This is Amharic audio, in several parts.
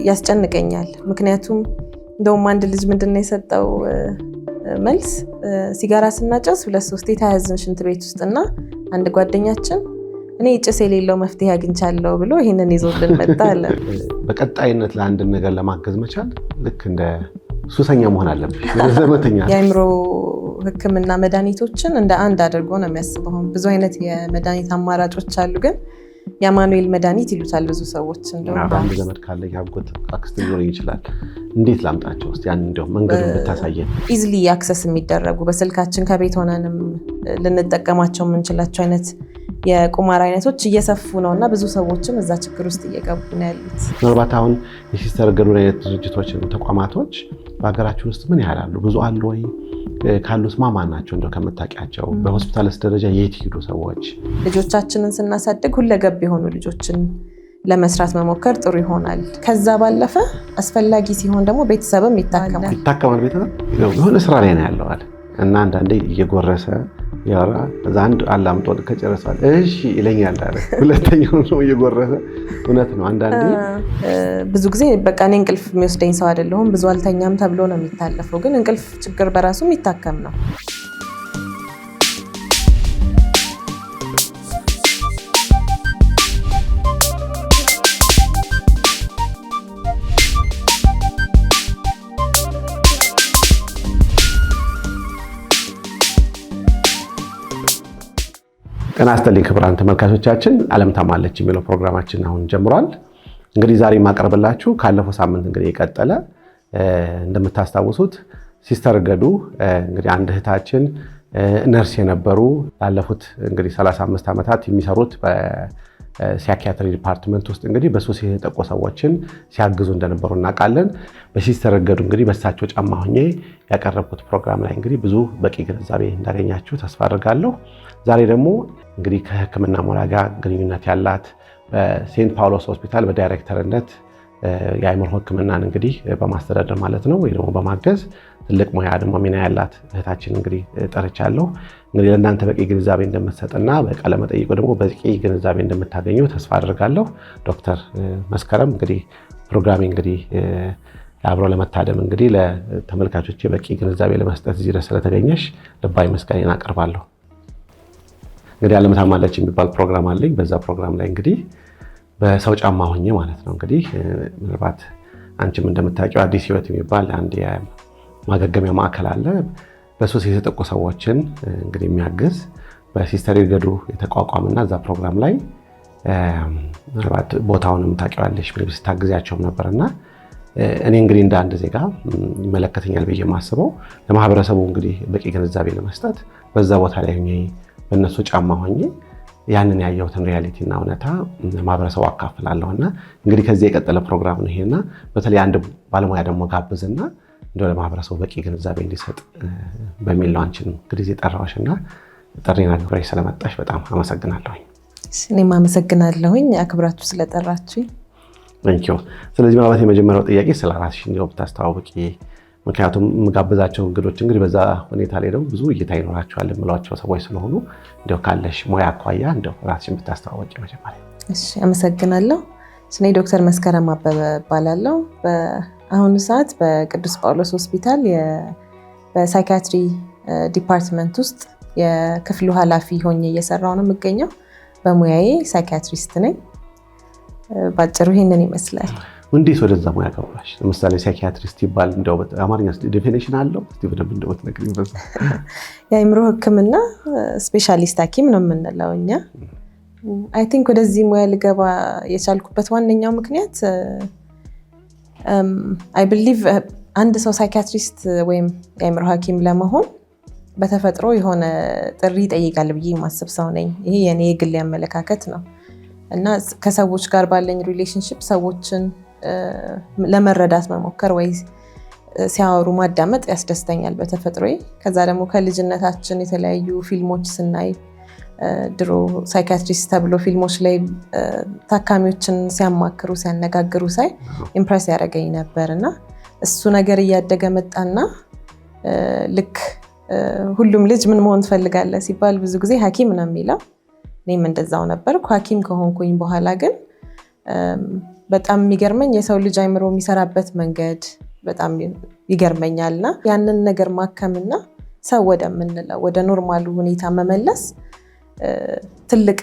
ያስጨንቀኛል። ምክንያቱም እንደውም አንድ ልጅ ምንድነው የሰጠው መልስ ሲጋራ ስናጨስ 2-3 ተያያዝን ሽንት ቤት ውስጥና አንድ ጓደኛችን እኔ ጭስ የሌለው መፍትሄ አግኝቻለሁ ብሎ ይሄንን ይዞልን መጣ አለ። በቀጣይነት ለአንድ ነገር ለማገዝ መቻል ልክ እንደ ሱሰኛ መሆን አለብሽ። ዘመተኛ የአእምሮ ሕክምና መድኃኒቶችን እንደ አንድ አድርጎ ነው የሚያስበው። ብዙ አይነት የመድኃኒት አማራጮች አሉ፣ ግን የአማኑኤል መድኃኒት ይሉታል ብዙ ሰዎች። እንደውም አንድ ዘመድ ካለ ያጎት አክስት ሊኖረኝ ይችላል። እንዴት ላምጣቸው እስቲ ያን እንደው መንገዱን ብታሳየን። ኢዝሊ አክሰስ የሚደረጉ በስልካችን ከቤት ሆነንም ልንጠቀማቸው የምንችላቸው አይነት የቁማር አይነቶች እየሰፉ ነውና ብዙ ሰዎችም እዛ ችግር ውስጥ እየገቡ ነው ያሉት። ምናልባት አሁን የሲስተር ገዱ አይነት ድርጅቶች ተቋማቶች በሀገራችን ውስጥ ምን ያህል አሉ? ብዙ አሉ ወይ? ካሉስ ማን ናቸው እንደው ከምታውቂያቸው? በሆስፒታልስ ደረጃ የት ሄዱ ሰዎች? ልጆቻችንን ስናሳድግ ሁለገብ የሆኑ ልጆችን ለመስራት መሞከር ጥሩ ይሆናል። ከዛ ባለፈ አስፈላጊ ሲሆን ደግሞ ቤተሰብም ይታከማል። ቤተሰብ የሆነ ስራ ላይ ነው ያለው አለ እና አንዳንዴ እየጎረሰ ያራ አንድ አላምጦ ከጨረሰዋል እሺ ይለኛል አለ። ሁለተኛው ነው እየጎረሰ። እውነት ነው። አንዳንዴ ብዙ ጊዜ በቃ እኔ እንቅልፍ የሚወስደኝ ሰው አይደለሁም ብዙ አልተኛም ተብሎ ነው የሚታለፈው፣ ግን እንቅልፍ ችግር በራሱ የሚታከም ነው። ጤና ይስጥልኝ ክቡራን ተመልካቾቻችን፣ ዓለም ታማለች የሚለው ፕሮግራማችን አሁን ጀምሯል። እንግዲህ ዛሬ ማቀርብላችሁ ካለፈው ሳምንት እንግዲህ የቀጠለ እንደምታስታውሱት ሲስተር ገዱ እንግዲህ አንድ እህታችን ነርስ የነበሩ ላለፉት እንግዲህ 35 ዓመታት የሚሰሩት በሳይኪያትሪ ዲፓርትመንት ውስጥ እንግዲህ በሱስ የተጠቁ ሰዎችን ሲያግዙ እንደነበሩ እናውቃለን። በሲስተር ገዱ እንግዲህ በእሳቸው ጫማ ሆኜ ያቀረብኩት ፕሮግራም ላይ እንግዲህ ብዙ በቂ ግንዛቤ እንዳገኛችሁ ተስፋ አድርጋለሁ። ዛሬ ደግሞ እንግዲህ ከሕክምና ሙያ ጋር ግንኙነት ያላት በሴንት ፓውሎስ ሆስፒታል በዳይሬክተርነት የአእምሮ ሕክምናን እንግዲህ በማስተዳደር ማለት ነው ወይ ደግሞ በማገዝ ትልቅ ሙያ ደግሞ ሚና ያላት እህታችን እንግዲህ ጠርቻለሁ። እንግዲህ ለእናንተ በቂ ግንዛቤ እንደምትሰጥና በቃለ መጠይቁ ደግሞ በቂ ግንዛቤ እንደምታገኙ ተስፋ አድርጋለሁ። ዶክተር መስከረም እንግዲህ ፕሮግራሜ እንግዲህ አብሮ ለመታደም እንግዲህ ለተመልካቾች በቂ ግንዛቤ ለመስጠት እዚህ ድረስ ስለተገኘሽ ልባዊ ምስጋናን አቀርባለሁ። እንግዲህ ዓለም ታማለች የሚባል ፕሮግራም አለኝ። በዛ ፕሮግራም ላይ እንግዲህ በሰው ጫማ ሆኜ ማለት ነው እንግዲህ ምናልባት አንቺም እንደምታውቂው አዲስ ህይወት የሚባል አንድ የማገገሚያ ማዕከል አለ። በሱስ የተጠቁ ሰዎችን እንግዲህ የሚያግዝ በሲስተር ገዱ የተቋቋመና እዛ ፕሮግራም ላይ ምናልባት ቦታውንም ታውቂዋለሽ ምን ስታግዛቸውም ነበርና እኔ እንግዲህ እንደ አንድ ዜጋ ይመለከተኛል ብዬ የማስበው ለማህበረሰቡ እንግዲህ በቂ ግንዛቤ ለመስጠት በዛ ቦታ ላይ ሆኜ በእነሱ ጫማ ሆኜ ያንን ያየሁትን ሪያሊቲ እና እውነታ ማህበረሰቡ አካፍላለሁና እንግዲህ ከዚህ የቀጠለ ፕሮግራም ነው ይሄና በተለይ አንድ ባለሙያ ደግሞ ጋብዝና እንደው ለማህበረሰቡ በቂ ግንዛቤ እንዲሰጥ በሚል ነው አንቺን እንግዲህ የጠራሁሽና ጥሪና ግብራይ ስለመጣሽ በጣም አመሰግናለሁኝ። እኔም አመሰግናለሁኝ አክብራችሁ ስለጠራችሁኝ። ታንኪዩ። ስለዚህ ማለት የመጀመሪያው ጥያቄ ስለራስሽ እንደው ብታስተዋውቂ፣ ምክንያቱም የምጋብዛቸው እንግዶች እንግዲህ በዛ ሁኔታ ላይ ደግሞ ብዙ እይታ ይኖራቸዋል የምላቸው ሰዎች ስለሆኑ እንደው ካለሽ ሙያ አኳያ እንደው ራስሽን ብታስተዋወቂ መጀመሪያ። እሺ አመሰግናለሁ። እኔ ዶክተር መስከረም አበበ እባላለሁ። በአሁኑ ሰዓት በቅዱስ ጳውሎስ ሆስፒታል በሳይኪያትሪ ዲፓርትመንት ውስጥ የክፍሉ ኃላፊ ሆኜ እየሰራሁ ነው የምገኘው። በሙያዬ ሳይኪያትሪስት ነኝ። ባጭሩ ይሄንን ይመስላል። እንዴት ወደዛ ሙያ ገባሽ? ለምሳሌ ሳይኪያትሪስት ይባል እንደው በአማርኛ ዲፊኒሽን አለው? እስቲ በደንብ እንደው ትነግሪኝ። በዛ የአእምሮ ሕክምና ስፔሻሊስት ሐኪም ነው የምንለው እኛ። አይ ቲንክ ወደዚህ ሙያ ልገባ የቻልኩበት ዋነኛው ምክንያት አይ ቢሊቭ አንድ ሰው ሳይኪያትሪስት ወይም የአእምሮ ሐኪም ለመሆን በተፈጥሮ የሆነ ጥሪ ይጠይቃል ብዬ የማስብ ሰው ነኝ። ይሄ የኔ የግል አመለካከት ነው እና ከሰዎች ጋር ባለኝ ሪሌሽንሺፕ ሰዎችን ለመረዳት መሞከር ወይ ሲያወሩ ማዳመጥ ያስደስተኛል በተፈጥሮዬ። ከዛ ደግሞ ከልጅነታችን የተለያዩ ፊልሞች ስናይ ድሮ ሳይኪያትሪስት ተብሎ ፊልሞች ላይ ታካሚዎችን ሲያማክሩ ሲያነጋግሩ ሳይ ኢምፕረስ ያደረገኝ ነበር እና እሱ ነገር እያደገ መጣና ልክ ሁሉም ልጅ ምን መሆን ትፈልጋለህ ሲባል ብዙ ጊዜ ሐኪም ነው የሚለው። እኔም እንደዛው ነበርኩ። ሐኪም ከሆንኩኝ በኋላ ግን በጣም የሚገርመኝ የሰው ልጅ አይምሮ የሚሰራበት መንገድ በጣም ይገርመኛልና ያንን ነገር ማከምና ሰው ወደምንለው ወደ ኖርማሉ ሁኔታ መመለስ ትልቅ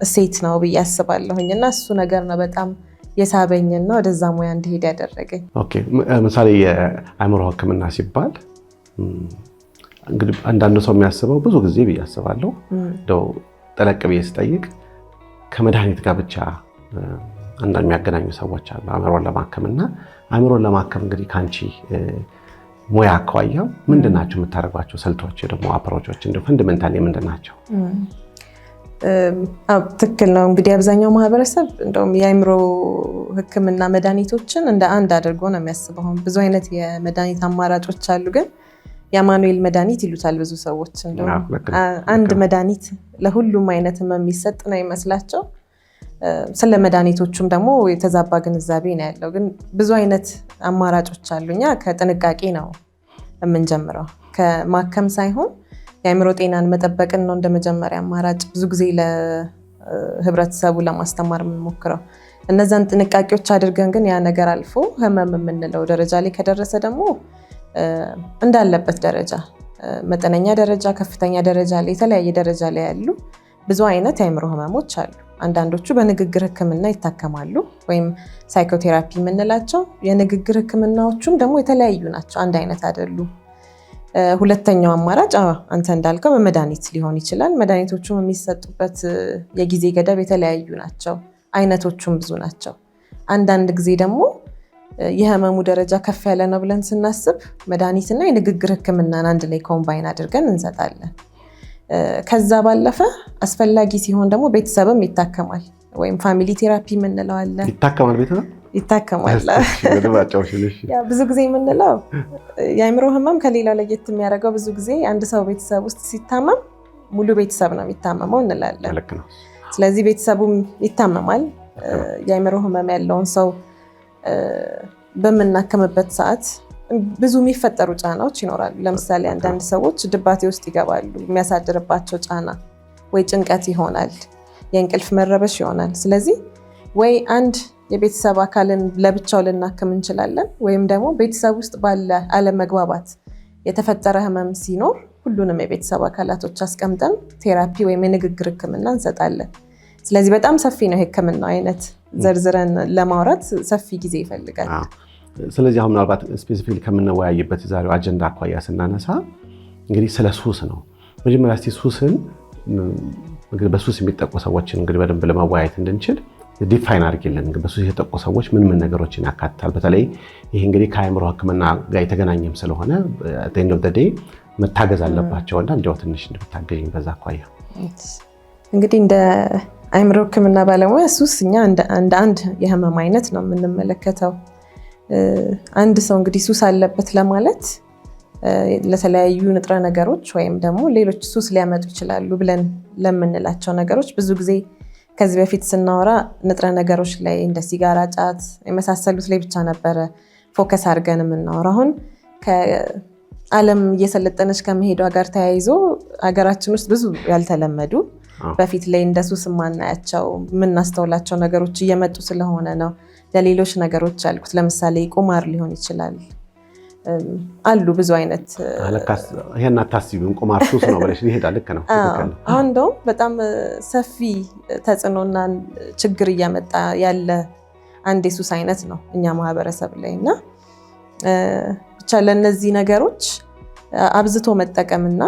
እሴት ነው ብዬ አስባለሁኝ እና እሱ ነገር ነው በጣም የሳበኝና ወደዛ ሙያ እንዲሄድ ያደረገኝ። ኦኬ ምሳሌ የአእምሮ ሕክምና ሲባል እንግዲህ አንዳንድ ሰው የሚያስበው ብዙ ጊዜ ብዬ አስባለሁ እንደው ጠለቅ ብዬ ስጠይቅ ከመድኃኒት ጋር ብቻ አንዳንድ የሚያገናኙ ሰዎች አሉ አእምሮን ለማከምና አእምሮን ለማከም እንግዲህ ካንቺ ሙያ አኳያ ምንድናቸው የምታደርጓቸው ስልቶች ደግሞ አፕሮቾች እንደው ፈንዳሜንታሊ ምንድናቸው? ትክክል ነው። እንግዲህ አብዛኛው ማህበረሰብ እንደውም የአእምሮ ሕክምና መድኃኒቶችን እንደ አንድ አድርጎ ነው የሚያስበው። ብዙ አይነት የመድኃኒት አማራጮች አሉ፣ ግን የአማኑኤል መድኃኒት ይሉታል ብዙ ሰዎች። እንደውም አንድ መድኃኒት ለሁሉም አይነት ህመም የሚሰጥ ነው ይመስላቸው። ስለ መድኃኒቶቹም ደግሞ የተዛባ ግንዛቤ ነው ያለው። ግን ብዙ አይነት አማራጮች አሉ። እኛ ከጥንቃቄ ነው የምንጀምረው፣ ከማከም ሳይሆን የአእምሮ ጤናን መጠበቅን ነው እንደ መጀመሪያ አማራጭ ብዙ ጊዜ ለህብረተሰቡ ለማስተማር የምንሞክረው። እነዛን ጥንቃቄዎች አድርገን ግን ያ ነገር አልፎ ህመም የምንለው ደረጃ ላይ ከደረሰ ደግሞ እንዳለበት ደረጃ መጠነኛ ደረጃ፣ ከፍተኛ ደረጃ ላይ የተለያየ ደረጃ ላይ ያሉ ብዙ አይነት የአእምሮ ህመሞች አሉ። አንዳንዶቹ በንግግር ህክምና ይታከማሉ ወይም ሳይኮቴራፒ የምንላቸው። የንግግር ህክምናዎቹም ደግሞ የተለያዩ ናቸው፣ አንድ አይነት አይደሉም። ሁለተኛው አማራጭ አንተ እንዳልከው በመድኃኒት ሊሆን ይችላል። መድኃኒቶቹም የሚሰጡበት የጊዜ ገደብ የተለያዩ ናቸው፣ አይነቶቹም ብዙ ናቸው። አንዳንድ ጊዜ ደግሞ የህመሙ ደረጃ ከፍ ያለ ነው ብለን ስናስብ መድኃኒትና የንግግር ህክምናን አንድ ላይ ኮምባይን አድርገን እንሰጣለን። ከዛ ባለፈ አስፈላጊ ሲሆን ደግሞ ቤተሰብም ይታከማል ወይም ፋሚሊ ቴራፒ የምንለው አለ። ይታከማል ቤተሰብ ይታከማል። ብዙ ጊዜ የምንለው የአእምሮ ህመም ከሌላው ለየት የሚያደርገው ብዙ ጊዜ አንድ ሰው ቤተሰብ ውስጥ ሲታመም ሙሉ ቤተሰብ ነው የሚታመመው እንላለን። ስለዚህ ቤተሰቡም ይታመማል። የአእምሮ ህመም ያለውን ሰው በምናከምበት ሰዓት ብዙ የሚፈጠሩ ጫናዎች ይኖራሉ። ለምሳሌ አንዳንድ ሰዎች ድባቴ ውስጥ ይገባሉ። የሚያሳድርባቸው ጫና ወይ ጭንቀት ይሆናል፣ የእንቅልፍ መረበሽ ይሆናል። ስለዚህ ወይ አንድ የቤተሰብ አካልን ለብቻው ልናክም እንችላለን፣ ወይም ደግሞ ቤተሰብ ውስጥ ባለ አለመግባባት የተፈጠረ ህመም ሲኖር ሁሉንም የቤተሰብ አካላቶች አስቀምጠን ቴራፒ ወይም የንግግር ህክምና እንሰጣለን። ስለዚህ በጣም ሰፊ ነው የህክምናው አይነት፣ ዘርዝረን ለማውራት ሰፊ ጊዜ ይፈልጋል። ስለዚህ አሁን ምናልባት ስፔሲፊክ ከምንወያይበት የዛሬው አጀንዳ አኳያ ስናነሳ እንግዲህ ስለ ሱስ ነው። መጀመሪያ እስቲ ሱስን እንግዲህ በሱስ የሚጠቁ ሰዎችን እንግዲህ በደንብ ለመወያየት እንድንችል ዲፋይን አድርጊልን። እንግዲህ በሱስ የተጠቁ ሰዎች ምን ነገሮችን ያካትታል? በተለይ ይሄ እንግዲህ ከአእምሮ ህክምና ጋር የተገናኘም ስለሆነ at the end of the day መታገዝ አለባቸውና እንዲያው ትንሽ እንድታገኝ በዛ አኳያ። እንግዲህ እንደ አእምሮ ህክምና ባለሙያ ሱስ እኛ እንደ አንድ የህመም አይነት ነው የምንመለከተው። አንድ ሰው እንግዲህ ሱስ አለበት ለማለት ለተለያዩ ንጥረ ነገሮች ወይም ደግሞ ሌሎች ሱስ ሊያመጡ ይችላሉ ብለን ለምንላቸው ነገሮች ብዙ ጊዜ ከዚህ በፊት ስናወራ ንጥረ ነገሮች ላይ እንደ ሲጋራ፣ ጫት የመሳሰሉት ላይ ብቻ ነበረ ፎከስ አድርገን የምናወራ። አሁን ከዓለም እየሰለጠነች ከመሄዷ ጋር ተያይዞ ሀገራችን ውስጥ ብዙ ያልተለመዱ በፊት ላይ እንደ ሱስ የማናያቸው የምናስተውላቸው ነገሮች እየመጡ ስለሆነ ነው ለሌሎች ነገሮች ያልኩት። ለምሳሌ ቁማር ሊሆን ይችላል አሉ ብዙ አይነት። ይሄን አታስቢም ቁማር ሱስ ነው ብለሽ ይሄዳል። ልክ ነው። አሁን እንደውም በጣም ሰፊ ተጽዕኖና ችግር እያመጣ ያለ አንድ የሱስ አይነት ነው እኛ ማህበረሰብ ላይ እና ብቻ ለእነዚህ ነገሮች አብዝቶ መጠቀምና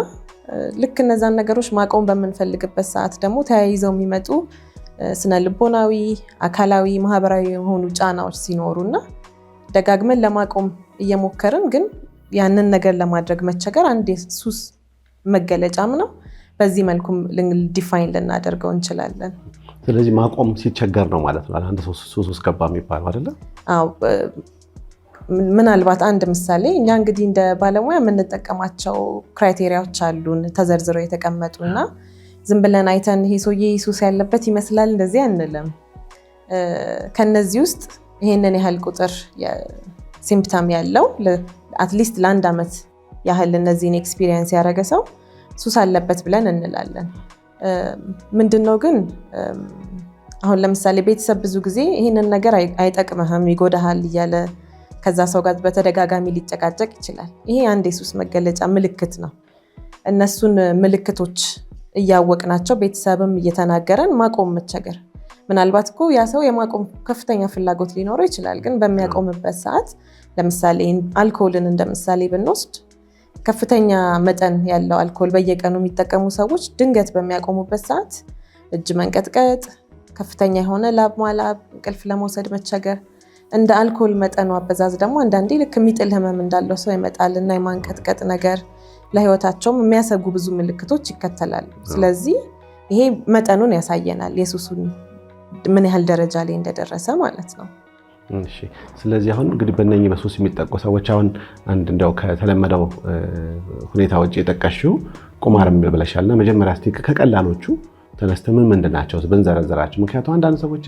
ልክ እነዛን ነገሮች ማቆም በምንፈልግበት ሰዓት ደግሞ ተያይዘው የሚመጡ ስነ ልቦናዊ፣ አካላዊ፣ ማህበራዊ የሆኑ ጫናዎች ሲኖሩና ደጋግመን ለማቆም እየሞከርን ግን ያንን ነገር ለማድረግ መቸገር አንድ የሱስ መገለጫም ነው። በዚህ መልኩ ዲፋይን ልናደርገው እንችላለን። ስለዚህ ማቆም ሲቸገር ነው ማለት ነው አንድ ሰው ሱስ ውስጥ ገባ የሚባለው አይደለ? አዎ። ምናልባት አንድ ምሳሌ እኛ እንግዲህ እንደ ባለሙያ የምንጠቀማቸው ክራይቴሪያዎች አሉን ተዘርዝረው የተቀመጡና ዝም ብለን አይተን ይሄ ሰውዬ ሱስ ያለበት ይመስላል እንደዚህ አንልም። ከነዚህ ውስጥ ይሄንን ያህል ቁጥር ሲምፕተም ያለው አትሊስት ለአንድ ዓመት ያህል እነዚህን ኤክስፒሪየንስ ያደረገ ሰው ሱስ አለበት ብለን እንላለን። ምንድነው ግን አሁን ለምሳሌ ቤተሰብ ብዙ ጊዜ ይህንን ነገር አይጠቅምህም ይጎዳሃል እያለ ከዛ ሰው ጋር በተደጋጋሚ ሊጨቃጨቅ ይችላል። ይሄ አንድ የሱስ መገለጫ ምልክት ነው። እነሱን ምልክቶች እያወቅናቸው ቤተሰብም እየተናገረን ማቆም መቸገር። ምናልባት እኮ ያ ሰው የማቆም ከፍተኛ ፍላጎት ሊኖረው ይችላል፣ ግን በሚያቆምበት ሰዓት ለምሳሌ አልኮልን እንደምሳሌ ብንወስድ ከፍተኛ መጠን ያለው አልኮል በየቀኑ የሚጠቀሙ ሰዎች ድንገት በሚያቆሙበት ሰዓት እጅ መንቀጥቀጥ፣ ከፍተኛ የሆነ ላብ ማላብ፣ እንቅልፍ ለመውሰድ መቸገር፣ እንደ አልኮል መጠኑ አበዛዝ ደግሞ አንዳንዴ ልክ የሚጥል ህመም እንዳለው ሰው ይመጣል እና የማንቀጥቀጥ ነገር ለህይወታቸውም የሚያሰጉ ብዙ ምልክቶች ይከተላሉ። ስለዚህ ይሄ መጠኑን ያሳየናል የሱሱን ምን ያህል ደረጃ ላይ እንደደረሰ ማለት ነው። እሺ ስለዚህ አሁን እንግዲህ በእነኚህ በሱስ የሚጠቁ ሰዎች አሁን አንድ እንደው ከተለመደው ሁኔታ ውጪ የጠቀሽው ቁማርም ብለሻልና መጀመሪያ እስቲ ከቀላሎቹ ተነስተ ምን ምንድናቸው ብንዘረዝራቸው? ምክንያቱም አንዳንድ ሰዎች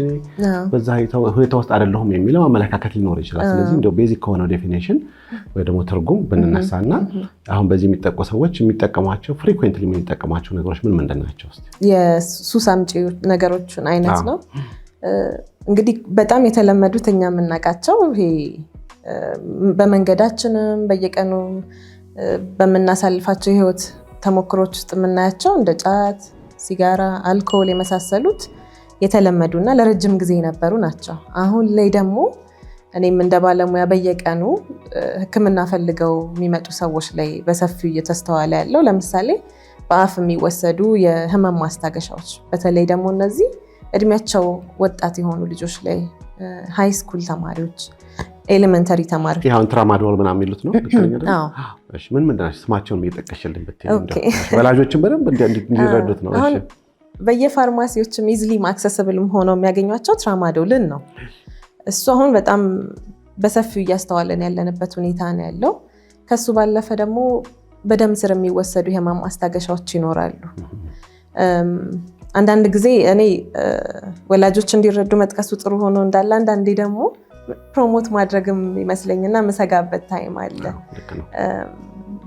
በዛ ሁኔታ ውስጥ አይደለሁም የሚለው አመለካከት ሊኖር ይችላል። ስለዚህ እንደው ቤዚክ ከሆነው ዴፊኒሽን ወይ ደግሞ ትርጉም ብንነሳና አሁን በዚህ የሚጠቁ ሰዎች የሚጠቀሟቸው ፍሪኩዌንትሊ የሚጠቀሟቸው ነገሮች ምን ምንድናቸው? እስቲ የሱስ አምጪ ነገሮችን አይነት ነው እንግዲህ በጣም የተለመዱት እኛ የምናውቃቸው ይሄ በመንገዳችንም በየቀኑ በምናሳልፋቸው የህይወት ተሞክሮች ውስጥ የምናያቸው እንደ ጫት፣ ሲጋራ፣ አልኮል የመሳሰሉት የተለመዱና ለረጅም ጊዜ የነበሩ ናቸው። አሁን ላይ ደግሞ እኔም እንደ ባለሙያ በየቀኑ ሕክምና ፈልገው የሚመጡ ሰዎች ላይ በሰፊው እየተስተዋለ ያለው ለምሳሌ በአፍ የሚወሰዱ የህመም ማስታገሻዎች፣ በተለይ ደግሞ እነዚህ እድሜያቸው ወጣት የሆኑ ልጆች ላይ ሃይ ስኩል ተማሪዎች፣ ኤሌመንተሪ ተማሪዎች ይሄን ትራማዶል ምናምን የሚሉት ነው። እሺ ምን ምንድናቸው ስማቸውን እየጠቀሽልኝ ብትይ ወላጆችን በደንብ እንዲረዱት ነው። እሺ በየፋርማሲዎችም ኢዝሊ አክሰስብልም ሆነው የሚያገኟቸው ትራማዶልን ነው። እሱ አሁን በጣም በሰፊው እያስተዋለን ያለንበት ሁኔታ ነው ያለው። ከሱ ባለፈ ደግሞ በደም ስር የሚወሰዱ የህመም ማስታገሻዎች ይኖራሉ። አንዳንድ ጊዜ እኔ ወላጆች እንዲረዱ መጥቀሱ ጥሩ ሆኖ እንዳለ አንዳንዴ ደግሞ ፕሮሞት ማድረግም ይመስለኝና መሰጋበት ታይም አለ።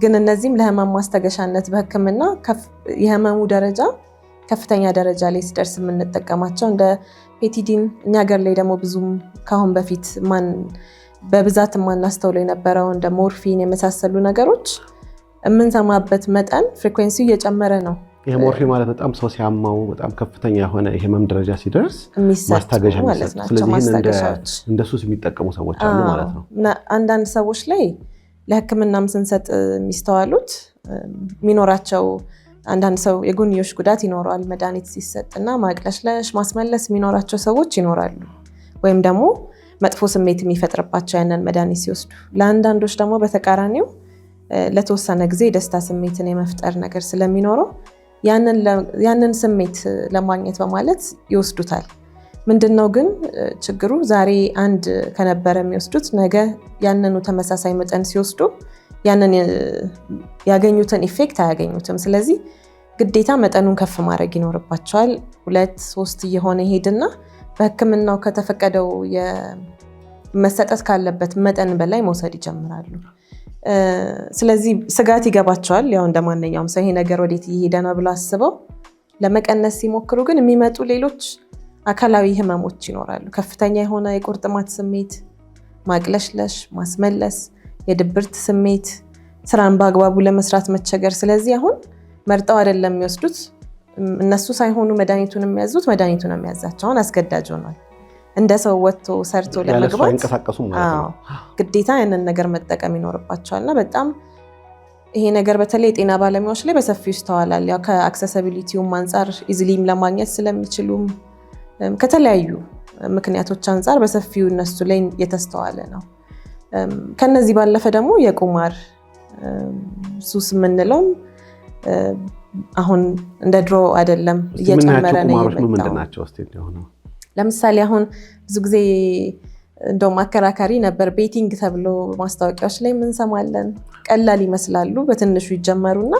ግን እነዚህም ለህመም ማስታገሻነት በህክምና የህመሙ ደረጃ ከፍተኛ ደረጃ ላይ ሲደርስ የምንጠቀማቸው እንደ ፔቲዲን፣ እኛ ሀገር ላይ ደግሞ ብዙም ካሁን በፊት በብዛት የማናስተውለው የነበረው እንደ ሞርፊን የመሳሰሉ ነገሮች የምንሰማበት መጠን ፍሪኩዌንሲው እየጨመረ ነው። ይሄ ሞርፊን ማለት በጣም ሰው ሲያማው በጣም ከፍተኛ የሆነ የህመም ደረጃ ሲደርስ ማስታገሻ ማለት ነው። ስለዚህ እንደ ሱስ የሚጠቀሙ ሰዎች አሉ ማለት ነው። አንዳንድ ሰዎች ላይ ለህክምናም ስንሰጥ የሚስተዋሉት የሚኖራቸው አንዳንድ ሰው የጎንዮሽ ጉዳት ይኖረዋል መድኃኒት ሲሰጥና ማቅለሽለሽ፣ ማስመለስ የሚኖራቸው ሰዎች ይኖራሉ። ወይም ደግሞ መጥፎ ስሜት የሚፈጥርባቸው ያንን መድኃኒት ሲወስዱ፣ ለአንዳንዶች ደግሞ በተቃራኒው ለተወሰነ ጊዜ ደስታ ስሜትን የመፍጠር ነገር ስለሚኖረው ያንን ስሜት ለማግኘት በማለት ይወስዱታል። ምንድነው ግን ችግሩ? ዛሬ አንድ ከነበረ የሚወስዱት ነገ ያንኑ ተመሳሳይ መጠን ሲወስዱ ያንን ያገኙትን ኢፌክት አያገኙትም። ስለዚህ ግዴታ መጠኑን ከፍ ማድረግ ይኖርባቸዋል። 2-3 እየሆነ ይሄድና በህክምናው ከተፈቀደው መሰጠት ካለበት መጠን በላይ መውሰድ ይጀምራሉ። ስለዚህ ስጋት ይገባቸዋል። ያው እንደማንኛውም ሰው ይሄ ነገር ወዴት እየሄደ ነው ብሎ አስበው ለመቀነስ ሲሞክሩ ግን የሚመጡ ሌሎች አካላዊ ህመሞች ይኖራሉ። ከፍተኛ የሆነ የቁርጥማት ስሜት፣ ማቅለሽለሽ፣ ማስመለስ፣ የድብርት ስሜት፣ ስራን በአግባቡ ለመስራት መቸገር። ስለዚህ አሁን መርጠው አይደለም የሚወስዱት፣ እነሱ ሳይሆኑ መድኃኒቱን የሚያዙት መድኃኒቱን የሚያዛቸው አሁን አስገዳጅ ሆኗል። እንደ ሰው ወጥቶ ሰርቶ ለመግባት ግዴታ ያንን ነገር መጠቀም ይኖርባቸዋልና በጣም ይሄ ነገር በተለይ የጤና ባለሙያዎች ላይ በሰፊው ይስተዋላል። ያው ከአክሰሲቢሊቲውም አንጻር ኢዝሊም ለማግኘት ስለሚችሉም ከተለያዩ ምክንያቶች አንጻር በሰፊው እነሱ ላይ የተስተዋለ ነው። ከነዚህ ባለፈ ደግሞ የቁማር ሱስ የምንለው አሁን እንደ ድሮ አይደለም፣ እየጨመረ ነው የመጣው። ለምሳሌ አሁን ብዙ ጊዜ እንደውም አከራካሪ ነበር። ቤቲንግ ተብሎ ማስታወቂያዎች ላይ እንሰማለን። ቀላል ይመስላሉ፣ በትንሹ ይጀመሩና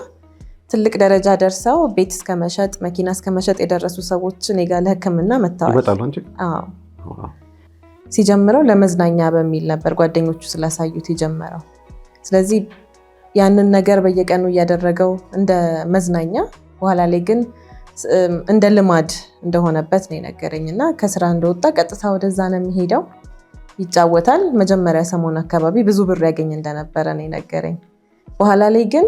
ትልቅ ደረጃ ደርሰው ቤት እስከ መሸጥ፣ መኪና እስከ መሸጥ የደረሱ ሰዎች እኔ ጋር ለህክምና መጥተዋል። ሲጀምረው ለመዝናኛ በሚል ነበር ጓደኞቹ ስላሳዩት የጀመረው። ስለዚህ ያንን ነገር በየቀኑ እያደረገው እንደ መዝናኛ፣ በኋላ ላይ ግን እንደ ልማድ እንደሆነበት ነው የነገረኝ እና ከስራ እንደወጣ ቀጥታ ወደዛ ነው የሚሄደው፣ ይጫወታል። መጀመሪያ ሰሞን አካባቢ ብዙ ብር ያገኝ እንደነበረ ነው የነገረኝ። በኋላ ላይ ግን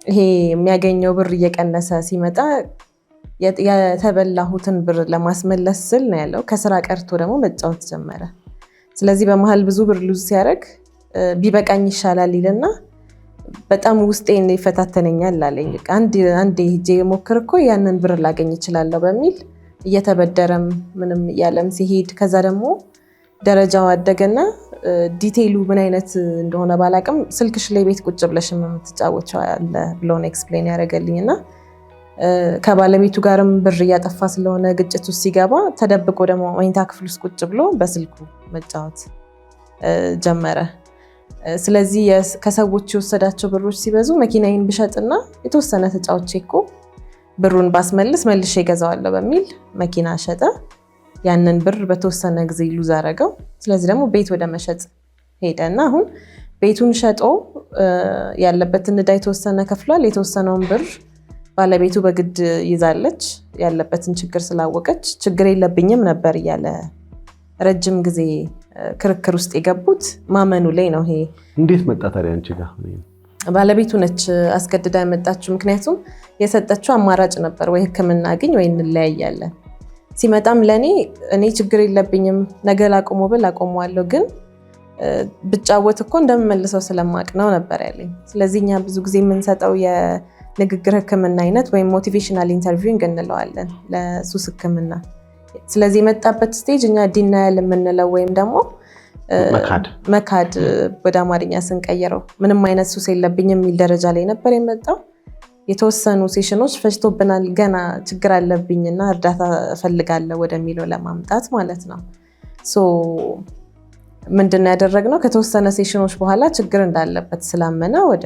ይሄ የሚያገኘው ብር እየቀነሰ ሲመጣ የተበላሁትን ብር ለማስመለስ ስል ነው ያለው ከስራ ቀርቶ ደግሞ መጫወት ጀመረ። ስለዚህ በመሀል ብዙ ብር ሉዝ ሲያደርግ ቢበቃኝ ይሻላል ይልና በጣም ውስጤን ይፈታተነኛል አለኝ። አንዴ ሄጄ ሞክር እኮ ያንን ብር ላገኝ እችላለሁ በሚል እየተበደረም ምንም እያለም ሲሄድ ከዛ ደግሞ ደረጃው አደገና ዲቴይሉ ምን አይነት እንደሆነ ባላቅም ስልክሽ ላይ ቤት ቁጭ ብለሽ የምትጫወቸው አለ ብሎ ነው ኤክስፕሌን ያደረገልኝ እና ከባለቤቱ ጋርም ብር እያጠፋ ስለሆነ ግጭት ውስጥ ሲገባ ተደብቆ ደግሞ መኝታ ክፍል ውስጥ ቁጭ ብሎ በስልኩ መጫወት ጀመረ። ስለዚህ ከሰዎች የወሰዳቸው ብሮች ሲበዙ መኪናዬን ብሸጥና የተወሰነ ተጫውቼ እኮ ብሩን ባስመልስ መልሼ እገዛዋለሁ በሚል መኪና ሸጠ። ያንን ብር በተወሰነ ጊዜ ሉዝ አደረገው። ስለዚህ ደግሞ ቤት ወደ መሸጥ ሄደ እና አሁን ቤቱን ሸጦ ያለበትን ዕዳ የተወሰነ ከፍሏል። የተወሰነውን ብር ባለቤቱ በግድ ይዛለች፣ ያለበትን ችግር ስላወቀች። ችግር የለብኝም ነበር እያለ ረጅም ጊዜ ክርክር ውስጥ የገቡት ማመኑ ላይ ነው። ይሄ እንዴት መጣ ታዲያ አንቺ ጋር? ባለቤቱ ነች አስገድዳ ያመጣችው። ምክንያቱም የሰጠችው አማራጭ ነበር፣ ወይ ሕክምና አግኝ ወይ እንለያያለን። ሲመጣም እኔ ችግር የለብኝም ነገ ላቆሞ ብል አቆመዋለሁ፣ ግን ብጫወት እኮ እንደምመልሰው ስለማቅ ነው ነበር ያለኝ። ስለዚህ እኛ ብዙ ጊዜ የምንሰጠው የንግግር ሕክምና አይነት ወይም ሞቲቬሽናል ኢንተርቪውንግ እንለዋለን ለሱስ ሕክምና። ስለዚህ የመጣበት ስቴጅ እኛ ዲናያል የምንለው ወይም ደግሞ መካድ ወደ አማርኛ ስንቀይረው ምንም አይነት ሱስ የለብኝም የሚል ደረጃ ላይ ነበር የመጣው። የተወሰኑ ሴሽኖች ፈጅቶብናል፣ ገና ችግር አለብኝና እርዳታ እፈልጋለሁ ወደሚለው ለማምጣት ማለት ነው። ምንድን ያደረግነው ከተወሰነ ሴሽኖች በኋላ ችግር እንዳለበት ስላመነ ወደ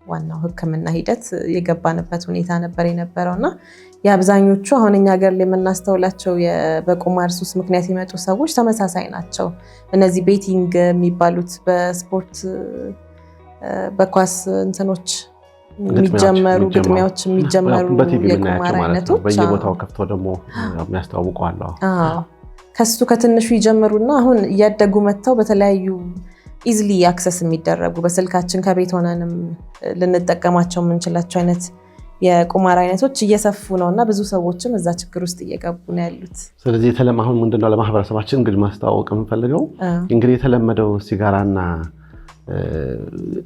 ዋናው ሕክምና ሂደት የገባንበት ሁኔታ ነበር የነበረው እና የአብዛኞቹ አሁን እኛ ሀገር ላይ የምናስተውላቸው በቁማር ሱስ ምክንያት የመጡ ሰዎች ተመሳሳይ ናቸው። እነዚህ ቤቲንግ የሚባሉት በስፖርት በኳስ እንትኖች የሚጀመሩ ግጥሚያዎች የሚጀመሩ የቁማር አይነቶች በየቦታው ከፍቶ ደግሞ የሚያስተዋውቁ አሉ። ከሱ ከትንሹ ይጀምሩና አሁን እያደጉ መጥተው በተለያዩ ኢዝሊ አክሰስ የሚደረጉ በስልካችን ከቤት ሆነንም ልንጠቀማቸው የምንችላቸው አይነት የቁማር አይነቶች እየሰፉ ነው እና ብዙ ሰዎችም እዛ ችግር ውስጥ እየገቡ ነው ያሉት። ስለዚህ አሁን ምንድነው ለማህበረሰባችን እንግዲህ ማስተዋወቅ የምንፈልገው እንግዲህ የተለመደው ሲጋራና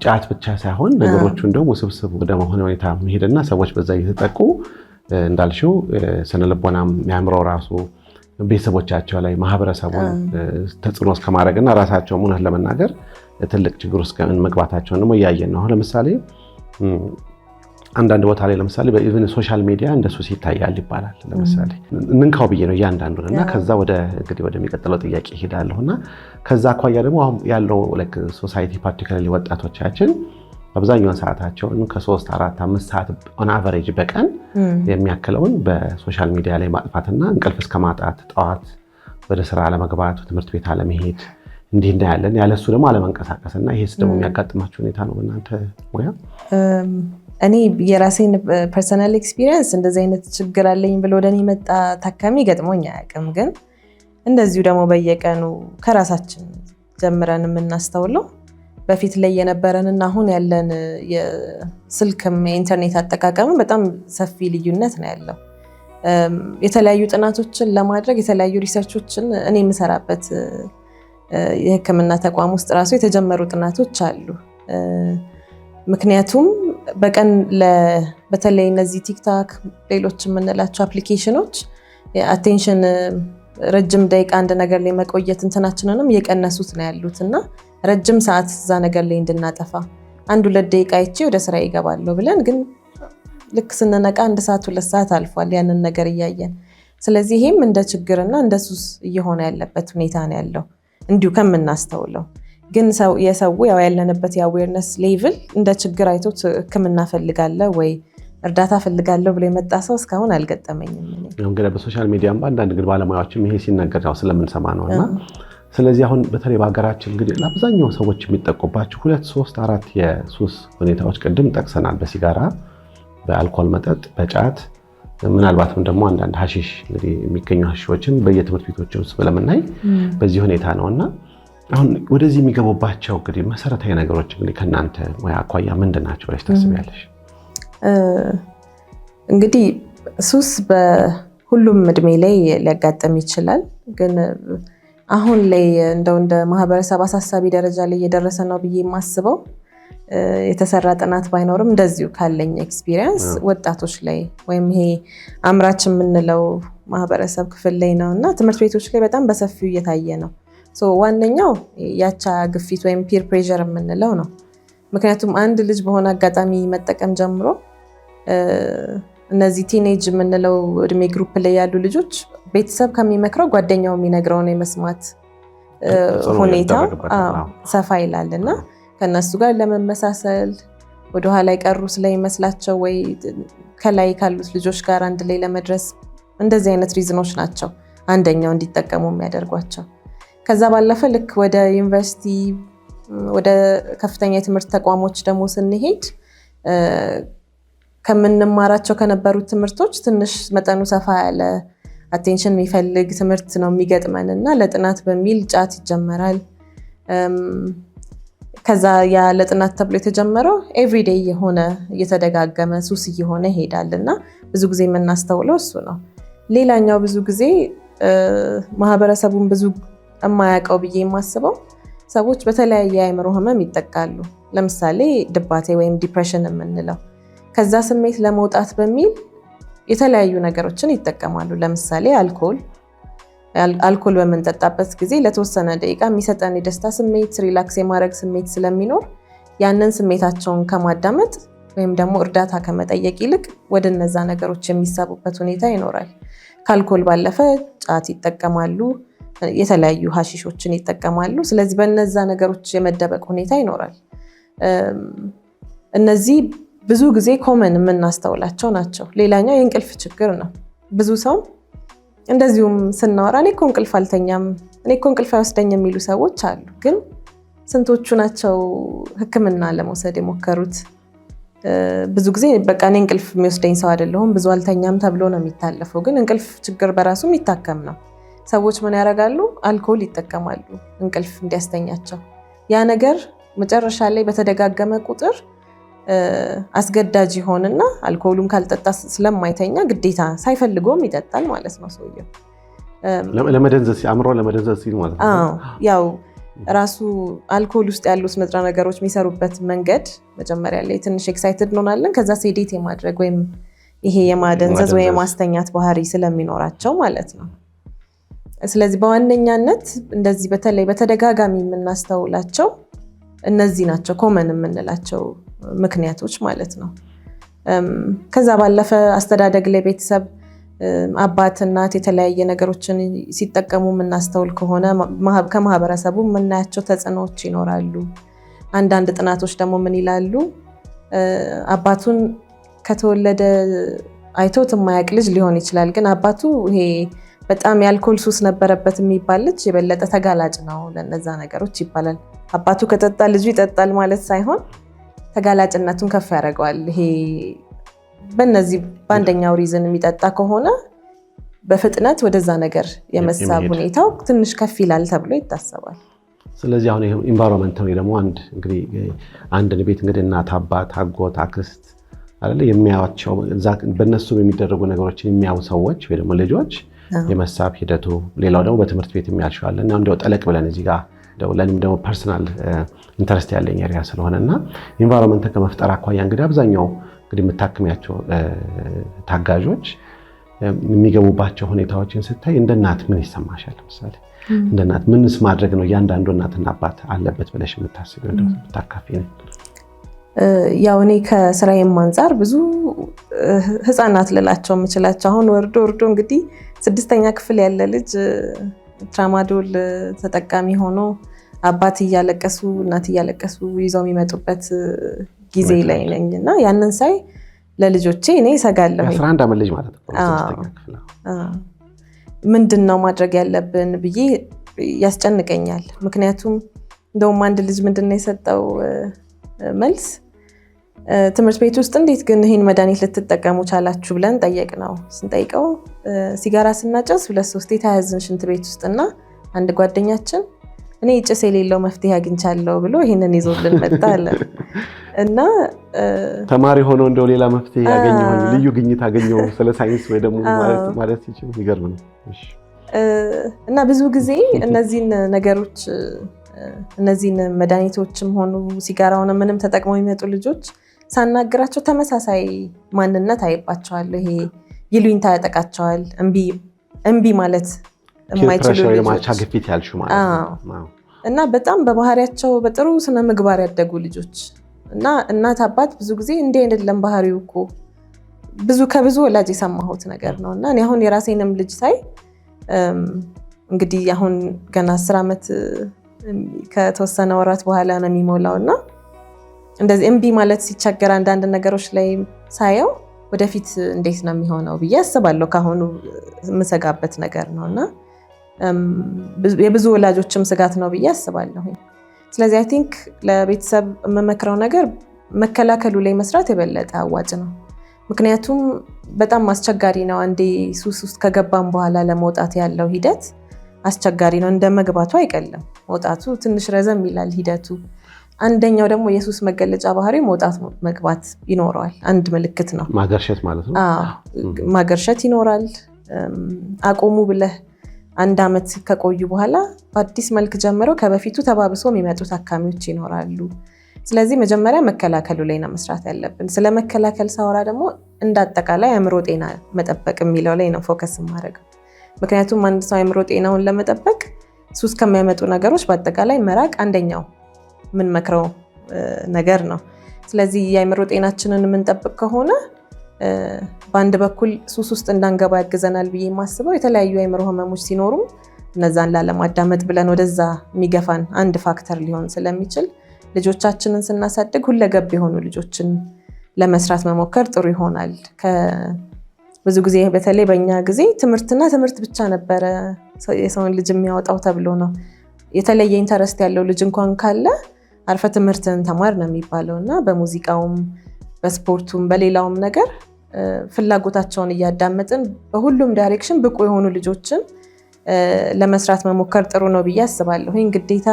ጫት ብቻ ሳይሆን ነገሮቹ እንደውም ውስብስብ ወደ መሆን ሁኔታ መሄድና ሰዎች በዛ እየተጠቁ እንዳልሽው ስነልቦናም የሚያምረው ራሱ ቤተሰቦቻቸው ላይ ማህበረሰቡን ተጽዕኖ እስከማድረግና ራሳቸው እውነት ለመናገር ትልቅ ችግር ውስጥ መግባታቸውን ደግሞ እያየን ነው። አሁን ለምሳሌ አንዳንድ ቦታ ላይ ለምሳሌ በኢቭን ሶሻል ሚዲያ እንደሱ ይታያል ይባላል። ለምሳሌ እንንካው ብዬ ነው እያንዳንዱና ከዛ እንግዲህ ወደሚቀጥለው ጥያቄ እሄዳለሁና ከዛ አኳያ ደግሞ አሁን ያለው ሶሳይቲ ፓርቲኩላርሊ ወጣቶቻችን አብዛኛውን ሰዓታቸውን ከ3፣ 4፣ 5 ሰዓት ኦን አቨሬጅ በቀን የሚያክለውን በሶሻል ሚዲያ ላይ ማጥፋትና እንቅልፍ እስከማጣት ጠዋት ወደ ስራ አለመግባት፣ ትምህርት ቤት አለመሄድ እንዲህ እንዳያለን ያለሱ ደግሞ አለመንቀሳቀስና ይሄስ ደግሞ የሚያጋጥማቸው ሁኔታ ነው። እናንተ ሙያ እኔ የራሴን ፐርሰናል ኤክስፒሪየንስ እንደዚህ አይነት ችግር አለኝ ብሎ ወደኔ መጣ ታካሚ ገጥሞኝ አያውቅም። ግን እንደዚሁ ደግሞ በየቀኑ ከራሳችን ጀምረን የምናስተውለው በፊት ላይ የነበረንና አሁን ያለን የስልክም የኢንተርኔት አጠቃቀም በጣም ሰፊ ልዩነት ነው ያለው። የተለያዩ ጥናቶችን ለማድረግ የተለያዩ ሪሰርቾችን እኔ የምሰራበት የሕክምና ተቋም ውስጥ ራሱ የተጀመሩ ጥናቶች አሉ። ምክንያቱም በቀን በተለይ እነዚህ ቲክታክ ሌሎች የምንላቸው አፕሊኬሽኖች አቴንሽን ረጅም ደቂቃ አንድ ነገር ላይ መቆየት እንትናችንንም እየቀነሱት ነው ያሉት እና ረጅም ሰዓት እዛ ነገር ላይ እንድናጠፋ 1-2 ደቂቃ አይቼ ወደ ስራ ይገባለሁ ብለን ግን ልክ ስንነቃ 1 ሰዓት 2 ሰዓት አልፏል ያንን ነገር እያየን። ስለዚህ ይሄም እንደ ችግርና እንደ ሱስ እየሆነ ያለበት ሁኔታ ነው ያለው እንዲሁ ከምናስተውለው። ግን የሰው ያለንበት የአዌርነስ ሌቭል እንደ ችግር አይቶት ሕክምና ፈልጋለሁ ወይ እርዳታ ፈልጋለሁ ብሎ የመጣ ሰው እስካሁን አልገጠመኝም። እንግዲህ በሶሻል ሚዲያም አንዳንድ ግን ባለሙያዎችም ይሄ ሲነገር ስለምንሰማ ነውና ስለዚህ አሁን በተለይ በሀገራችን እንግዲህ ለአብዛኛው ሰዎች የሚጠቁባቸው 2፣ 3፣ 4 የሱስ ሁኔታዎች ቅድም ጠቅሰናል። በሲጋራ፣ በአልኮል መጠጥ፣ በጫት ምናልባትም ደግሞ አንዳንድ ሀሺሽ እንግዲህ የሚገኙ ሀሺሾችን በየትምህርት ቤቶች ውስጥ ስለምናይ በዚህ ሁኔታ ነውና አሁን ወደዚህ የሚገቡባቸው እንግዲህ መሰረታዊ ነገሮች እንግዲህ ከናንተ ሙያ አኳያ ምንድናቸው ብለሽ ታስቢያለሽ? እንግዲህ ሱስ በሁሉም እድሜ ላይ ሊያጋጥም ይችላል። ግን አሁን ላይ እንደ ማህበረሰብ አሳሳቢ ደረጃ ላይ እየደረሰ ነው ብዬ የማስበው የተሰራ ጥናት ባይኖርም እንደዚሁ ካለኝ ኤክስፒሪየንስ ወጣቶች ላይ ወይም ይሄ አምራች የምንለው ማህበረሰብ ክፍል ላይ ነው እና ትምህርት ቤቶች ላይ በጣም በሰፊው እየታየ ነው። ዋነኛው ያቻ ግፊት ወይም ፒር ፕሬዠር የምንለው ነው። ምክንያቱም አንድ ልጅ በሆነ አጋጣሚ መጠቀም ጀምሮ እነዚህ ቲኔጅ የምንለው እድሜ ግሩፕ ላይ ያሉ ልጆች ቤተሰብ ከሚመክረው ጓደኛው የሚነግረውን የመስማት ሁኔታ ሰፋ ይላል እና ከነሱ ጋር ለመመሳሰል ወደኋላ የቀሩ ስለሚመስላቸው ወይ ከላይ ካሉት ልጆች ጋር አንድ ላይ ለመድረስ እንደዚህ አይነት ሪዝኖች ናቸው አንደኛው እንዲጠቀሙ የሚያደርጓቸው። ከዛ ባለፈ ልክ ወደ ዩኒቨርሲቲ ወደ ከፍተኛ የትምህርት ተቋሞች ደግሞ ስንሄድ ከምንማራቸው ከነበሩት ትምህርቶች ትንሽ መጠኑ ሰፋ ያለ አቴንሽን የሚፈልግ ትምህርት ነው የሚገጥመን እና ለጥናት በሚል ጫት ይጀመራል። ከዛ ያ ለጥናት ተብሎ የተጀመረው ኤቭሪዴይ የሆነ እየተደጋገመ ሱስ እየሆነ ይሄዳል እና ብዙ ጊዜ የምናስተውለው እሱ ነው። ሌላኛው ብዙ ጊዜ ማህበረሰቡን ብዙ የማያውቀው ብዬ የማስበው ሰዎች በተለያየ የአእምሮ ህመም ይጠቃሉ። ለምሳሌ ድባቴ ወይም ዲፕሬሽን የምንለው ከዛ ስሜት ለመውጣት በሚል የተለያዩ ነገሮችን ይጠቀማሉ። ለምሳሌ አልኮል በምንጠጣበት ጊዜ ለተወሰነ ደቂቃ የሚሰጠን የደስታ ስሜት፣ ሪላክስ የማድረግ ስሜት ስለሚኖር ያንን ስሜታቸውን ከማዳመጥ ወይም ደግሞ እርዳታ ከመጠየቅ ይልቅ ወደ እነዛ ነገሮች የሚሳቡበት ሁኔታ ይኖራል። ከአልኮል ባለፈ ጫት ይጠቀማሉ፣ የተለያዩ ሀሺሾችን ይጠቀማሉ። ስለዚህ በእነዛ ነገሮች የመደበቅ ሁኔታ ይኖራል። እነዚህ ብዙ ጊዜ ኮመን የምናስተውላቸው ናቸው። ሌላኛው የእንቅልፍ ችግር ነው። ብዙ ሰው እንደዚሁም ስናወራ እኔ እኮ እንቅልፍ አልተኛም፣ እኔ እኮ እንቅልፍ አይወስደኝ የሚሉ ሰዎች አሉ። ግን ስንቶቹ ናቸው ሕክምና ለመውሰድ የሞከሩት? ብዙ ጊዜ በቃ እኔ እንቅልፍ የሚወስደኝ ሰው አይደለሁም ብዙ አልተኛም ተብሎ ነው የሚታለፈው። ግን እንቅልፍ ችግር በራሱ የሚታከም ነው። ሰዎች ምን ያደርጋሉ? አልኮል ይጠቀማሉ እንቅልፍ እንዲያስተኛቸው። ያ ነገር መጨረሻ ላይ በተደጋገመ ቁጥር አስገዳጅ ይሆንና አልኮሉን ካልጠጣ ስለማይተኛ ግዴታ ሳይፈልገውም ይጠጣል ማለት ነው ሰውየው። ለመደንዘዝ አእምሮ ለመደንዘዝ ሲል ማለት ነው። ያው ራሱ አልኮል ውስጥ ያሉት ንጥረ ነገሮች የሚሰሩበት መንገድ መጀመሪያ ላይ ትንሽ ኤክሳይትድ እንሆናለን። ከዛ ሴዴት የማድረግ ወይም ይሄ የማደንዘዝ ወይ የማስተኛት ባህሪ ስለሚኖራቸው ማለት ነው። ስለዚህ በዋነኛነት እንደዚህ በተለይ በተደጋጋሚ የምናስተውላቸው እነዚህ ናቸው ኮመን የምንላቸው ምክንያቶች ማለት ነው። ከዛ ባለፈ አስተዳደግ ላይ ቤተሰብ አባት እናት የተለያየ ነገሮችን ሲጠቀሙ የምናስተውል ከሆነ ከማህበረሰቡ የምናያቸው ተጽዕኖዎች ይኖራሉ። አንዳንድ ጥናቶች ደግሞ ምን ይላሉ? አባቱን ከተወለደ አይቶት የማያውቅ ልጅ ሊሆን ይችላል። ግን አባቱ ይሄ በጣም የአልኮል ሱስ ነበረበት የሚባል ልጅ የበለጠ ተጋላጭ ነው ለነዛ ነገሮች ይባላል። አባቱ ከጠጣ ልጁ ይጠጣል ማለት ሳይሆን ተጋላጭነቱን ከፍ ያደርገዋል። ይሄ በእነዚህ በአንደኛው ሪዝን የሚጠጣ ከሆነ በፍጥነት ወደዛ ነገር የመሳብ ሁኔታው ትንሽ ከፍ ይላል ተብሎ ይታሰባል። ስለዚህ አሁን ኢንቫይሮንመንት ነው ደግሞ አንድ ቤት እንግዲህ እናት፣ አባት፣ አጎት፣ አክስት አይደለ የሚያዩቸው በእነሱ የሚደረጉ ነገሮችን የሚያዩ ሰዎች ወይ ደግሞ ልጆች የመሳብ ሂደቱ። ሌላው ደግሞ በትምህርት ቤት የሚያልሻል እና እንደው ጠለቅ ብለን እዚህ ጋር ለኔም ደግሞ ፐርሰናል ኢንተረስት ያለኝ ኤሪያ ስለሆነና ኢንቫይሮንመንት ከመፍጠር አኳያ እንግዲህ አብዛኛው እንግዲህ የምታክሚያቸው ታጋዦች የሚገቡባቸው ሁኔታዎችን ስታይ እንደ እናት ምን ይሰማሻል? ለምሳሌ እንደ እናት ምንስ ማድረግ ነው እያንዳንዱ እናትና አባት አለበት ብለሽ የምታስቢው እንደው ብታካፊ ነው? ያው እኔ ከስራዬም አንፃር ብዙ ህፃናት ልላቸው የምችላቸው አሁን ወርዶ እንግዲህ 6ኛ ክፍል ያለ ልጅ ትራማዶል ተጠቃሚ ሆኖ አባት እያለቀሱ እናት እያለቀሱ ይዘው የሚመጡበት ጊዜ ላይ ነኝ እና ያንን ሳይ ለልጆቼ እኔ እሰጋለሁ። 11 ዓመት ልጅ ማለት ነው። ምንድን ነው ማድረግ ያለብን ብዬ ያስጨንቀኛል። ምክንያቱም እንደውም አንድ ልጅ ምንድን ነው የሰጠው መልስ ትምህርት ቤት ውስጥ እንዴት ግን ይህን መድኃኒት ልትጠቀሙ ቻላችሁ ብለን ጠየቅነው። ስንጠይቀው ሲጋራ ስናጨስ 2-3 የተያያዝን ሽንት ቤት ውስጥና አንድ ጓደኛችን እኔ ጭስ የሌለው መፍትሄ አግኝቻለሁ ብሎ ይህንን ይዞልን መጣ አለ። እና ተማሪ ሆኖ እንደው ሌላ መፍትሄ ያገኘው ልዩ ግኝት አገኘው ስለ ሳይንስ ወይ ደግሞ ማለት ይችላል። ይገርም ነው። እና ብዙ ጊዜ እነዚህን ነገሮች እነዚህን መድኃኒቶችም ሆኑ ሲጋራውን ምንም ተጠቅመው የሚመጡ ልጆች ሳናግራቸው ተመሳሳይ ማንነት አይባቸዋል። ይሄ ይሉኝታ ያጠቃቸዋል። እምቢ ማለት የማይችሉ ልጆች ግፊት ያልሽው ማለት ነው። እና በጣም በባህሪያቸው በጥሩ ስነ ምግባር ያደጉ ልጆች እና እናት አባት ብዙ ጊዜ እንዲህ አይደለም ባህሪው እኮ ከብዙ ወላጅ የሰማሁት ነገር ነው። እና እኔ አሁን የራሴንም ልጅ ሳይ እንግዲህ አሁን ገና 10 ዓመት ከተወሰነ ወራት በኋላ ነው የሚሞላው እና እንደዚህ እምቢ ማለት ሲቸገር አንዳንድ ነገሮች ላይ ሳየው ወደፊት እንዴት ነው የሚሆነው ብዬ አስባለሁ። ካሁኑ የምሰጋበት ነገር ነው እና የብዙ ወላጆችም ስጋት ነው ብዬ አስባለሁ። ስለዚህ አይ ቲንክ ለቤተሰብ የምመክረው ነገር መከላከሉ ላይ መስራት የበለጠ አዋጭ ነው። ምክንያቱም በጣም አስቸጋሪ ነው። አንዴ ሱስ ውስጥ ከገባን በኋላ ለመውጣት ያለው ሂደት አስቸጋሪ ነው። እንደ መግባቱ አይቀልም፣ መውጣቱ ትንሽ ረዘም ይላል ሂደቱ። አንደኛው ደግሞ የሱስ መገለጫ ባህሪ መውጣት መግባት ይኖረዋል። አንድ ምልክት ነው ማገርሸት ማለት ነው። ማገርሸት ይኖራል። አቆሙ ብለህ 1 ዓመት ከቆዩ በኋላ በአዲስ መልክ ጀምረው ከበፊቱ ተባብሶ የሚመጡ ታካሚዎች ይኖራሉ። ስለዚህ መጀመሪያ መከላከሉ ላይ ነው መስራት ያለብን። ስለ መከላከል ሳወራ ደግሞ እንዳጠቃላይ አእምሮ ጤና መጠበቅ የሚለው ላይ ነው ፎከስ ማድረገው። ምክንያቱም አንድ ሰው አእምሮ ጤናውን ለመጠበቅ ሱስ ከሚያመጡ ነገሮች በአጠቃላይ መራቅ አንደኛው ምን መክረው ነገር ነው። ስለዚህ የአእምሮ ጤናችንን የምንጠብቅ ከሆነ በአንድ በኩል ሱስ ውስጥ እንዳንገባ ያግዘናል ብዬ የማስበው የተለያዩ የአእምሮ ህመሞች ሲኖሩ እነዛን ላለማዳመጥ ብለን ወደዛ የሚገፋን አንድ ፋክተር ሊሆን ስለሚችል ልጆቻችንን ስናሳድግ ሁለገብ የሆኑ ልጆችን ለመስራት መሞከር ጥሩ ይሆናል። ብዙ ጊዜ በተለይ በእኛ ጊዜ ትምህርትና ትምህርት ብቻ ነበረ የሰውን ልጅ የሚያወጣው ተብሎ ነው። የተለየ ኢንተረስት ያለው ልጅ እንኳን ካለ አርፈ ትምህርትን ተማር ነው የሚባለው እና በሙዚቃውም በስፖርቱም በሌላውም ነገር ፍላጎታቸውን እያዳመጥን በሁሉም ዳይሬክሽን ብቁ የሆኑ ልጆችን ለመስራት መሞከር ጥሩ ነው ብዬ አስባለሁ። ይህን ግዴታ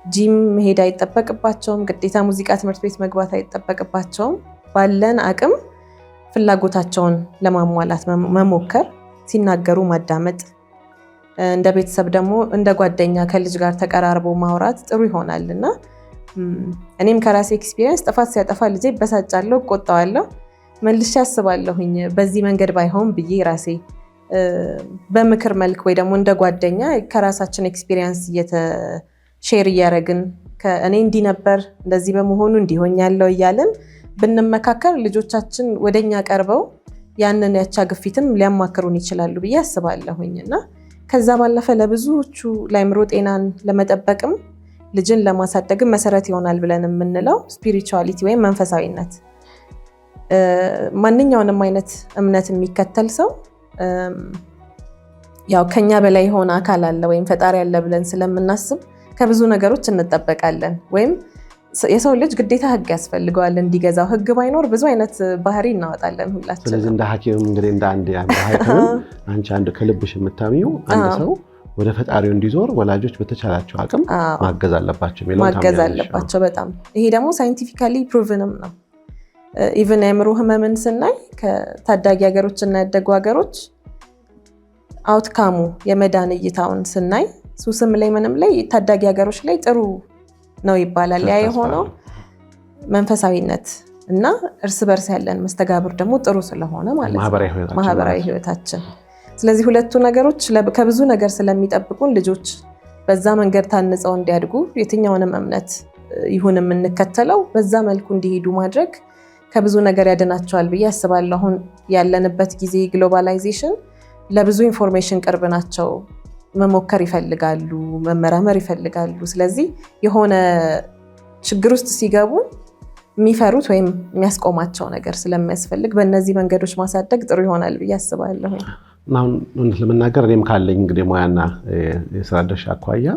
ጂም መሄድ አይጠበቅባቸውም፣ ግዴታ ሙዚቃ ትምህርት ቤት መግባት አይጠበቅባቸውም። ባለን አቅም ፍላጎታቸውን ለማሟላት መሞከር፣ ሲናገሩ ማዳመጥ፣ እንደ ቤተሰብ ደግሞ እንደ ጓደኛ ከልጅ ጋር ተቀራርቦ ማውራት ጥሩ ይሆናል እና እኔም ከራሴ ኤክስፒሪየንስ ጥፋት ሲያጠፋ ልጄ በሳጫለሁ፣ እቆጣዋለሁ፣ መልሼ አስባለሁኝ በዚህ መንገድ ባይሆን ብዬ ራሴ በምክር መልክ ወይ ደግሞ እንደ ጓደኛ ከራሳችን ኤክስፒሪየንስ ሼር እያደረግን እኔ እንዲህ ነበር እንደዚህ በመሆኑ እንዲሆኛለሁ እያልን ብንመካከር ልጆቻችን ወደኛ ቀርበው ያንን ያቻ ግፊትም ሊያማክሩን ይችላሉ ብዬ አስባለሁኝ እና ከዛ ባለፈ ለብዙዎቹ ለአእምሮ ጤናን ለመጠበቅም ልጅን ለማሳደግም መሰረት ይሆናል ብለን የምንለው ስፒሪቹዋሊቲ ወይም መንፈሳዊነት። ማንኛውንም አይነት እምነት የሚከተል ሰው ያው ከኛ በላይ የሆነ አካል አለ ወይም ፈጣሪ አለ ብለን ስለምናስብ ከብዙ ነገሮች እንጠበቃለን። ወይም የሰው ልጅ ግዴታ ህግ ያስፈልገዋል እንዲገዛው። ህግ ባይኖር ብዙ አይነት ባህሪ እናወጣለን ሁላችን። ስለዚህ እንደ ሐኪም እንግዲህ እንደ አንድ ሐኪም አንቺ አንድ ከልብሽ የምታሚው አንድ ሰው ወደ ፈጣሪው እንዲዞር ወላጆች በተቻላቸው አቅም ማገዝ አለባቸው የሚለው ማገዝ አለባቸው በጣም። ይሄ ደግሞ ሳይንቲፊካሊ ፕሩቭንም ነው። ኢቭን የአእምሮ ህመምን ስናይ ከታዳጊ ሀገሮች እና ያደጉ ሀገሮች አውትካሙ የመዳን እይታውን ስናይ ሱስም ላይ ምንም ላይ ታዳጊ ሀገሮች ላይ ጥሩ ነው ይባላል። ያ የሆነው መንፈሳዊነት እና እርስ በርስ ያለን መስተጋብር ደግሞ ጥሩ ስለሆነ ማለት ነው፣ ማህበራዊ ህይወታችን። ስለዚህ ሁለቱ ነገሮች ከብዙ ነገር ስለሚጠብቁን ልጆች በዛ መንገድ ታንጸው እንዲያድጉ የትኛውንም እምነት ይሁን የምንከተለው በዛ መልኩ እንዲሄዱ ማድረግ ከብዙ ነገር ያድናቸዋል ብዬ አስባለሁ። አሁን ያለንበት ጊዜ ግሎባላይዜሽን ለብዙ ኢንፎርሜሽን ቅርብ ናቸው። መሞከር ይፈልጋሉ፣ መመራመር ይፈልጋሉ። ስለዚህ የሆነ ችግር ውስጥ ሲገቡ የሚፈሩት ወይም የሚያስቆማቸው ነገር ስለሚያስፈልግ በእነዚህ መንገዶች ማሳደግ ጥሩ ይሆናል ብዬ አስባለሁ። አሁን ለመናገር እኔም ካለኝ እንግዲህ ሙያና የስራ ድርሻ አኳያ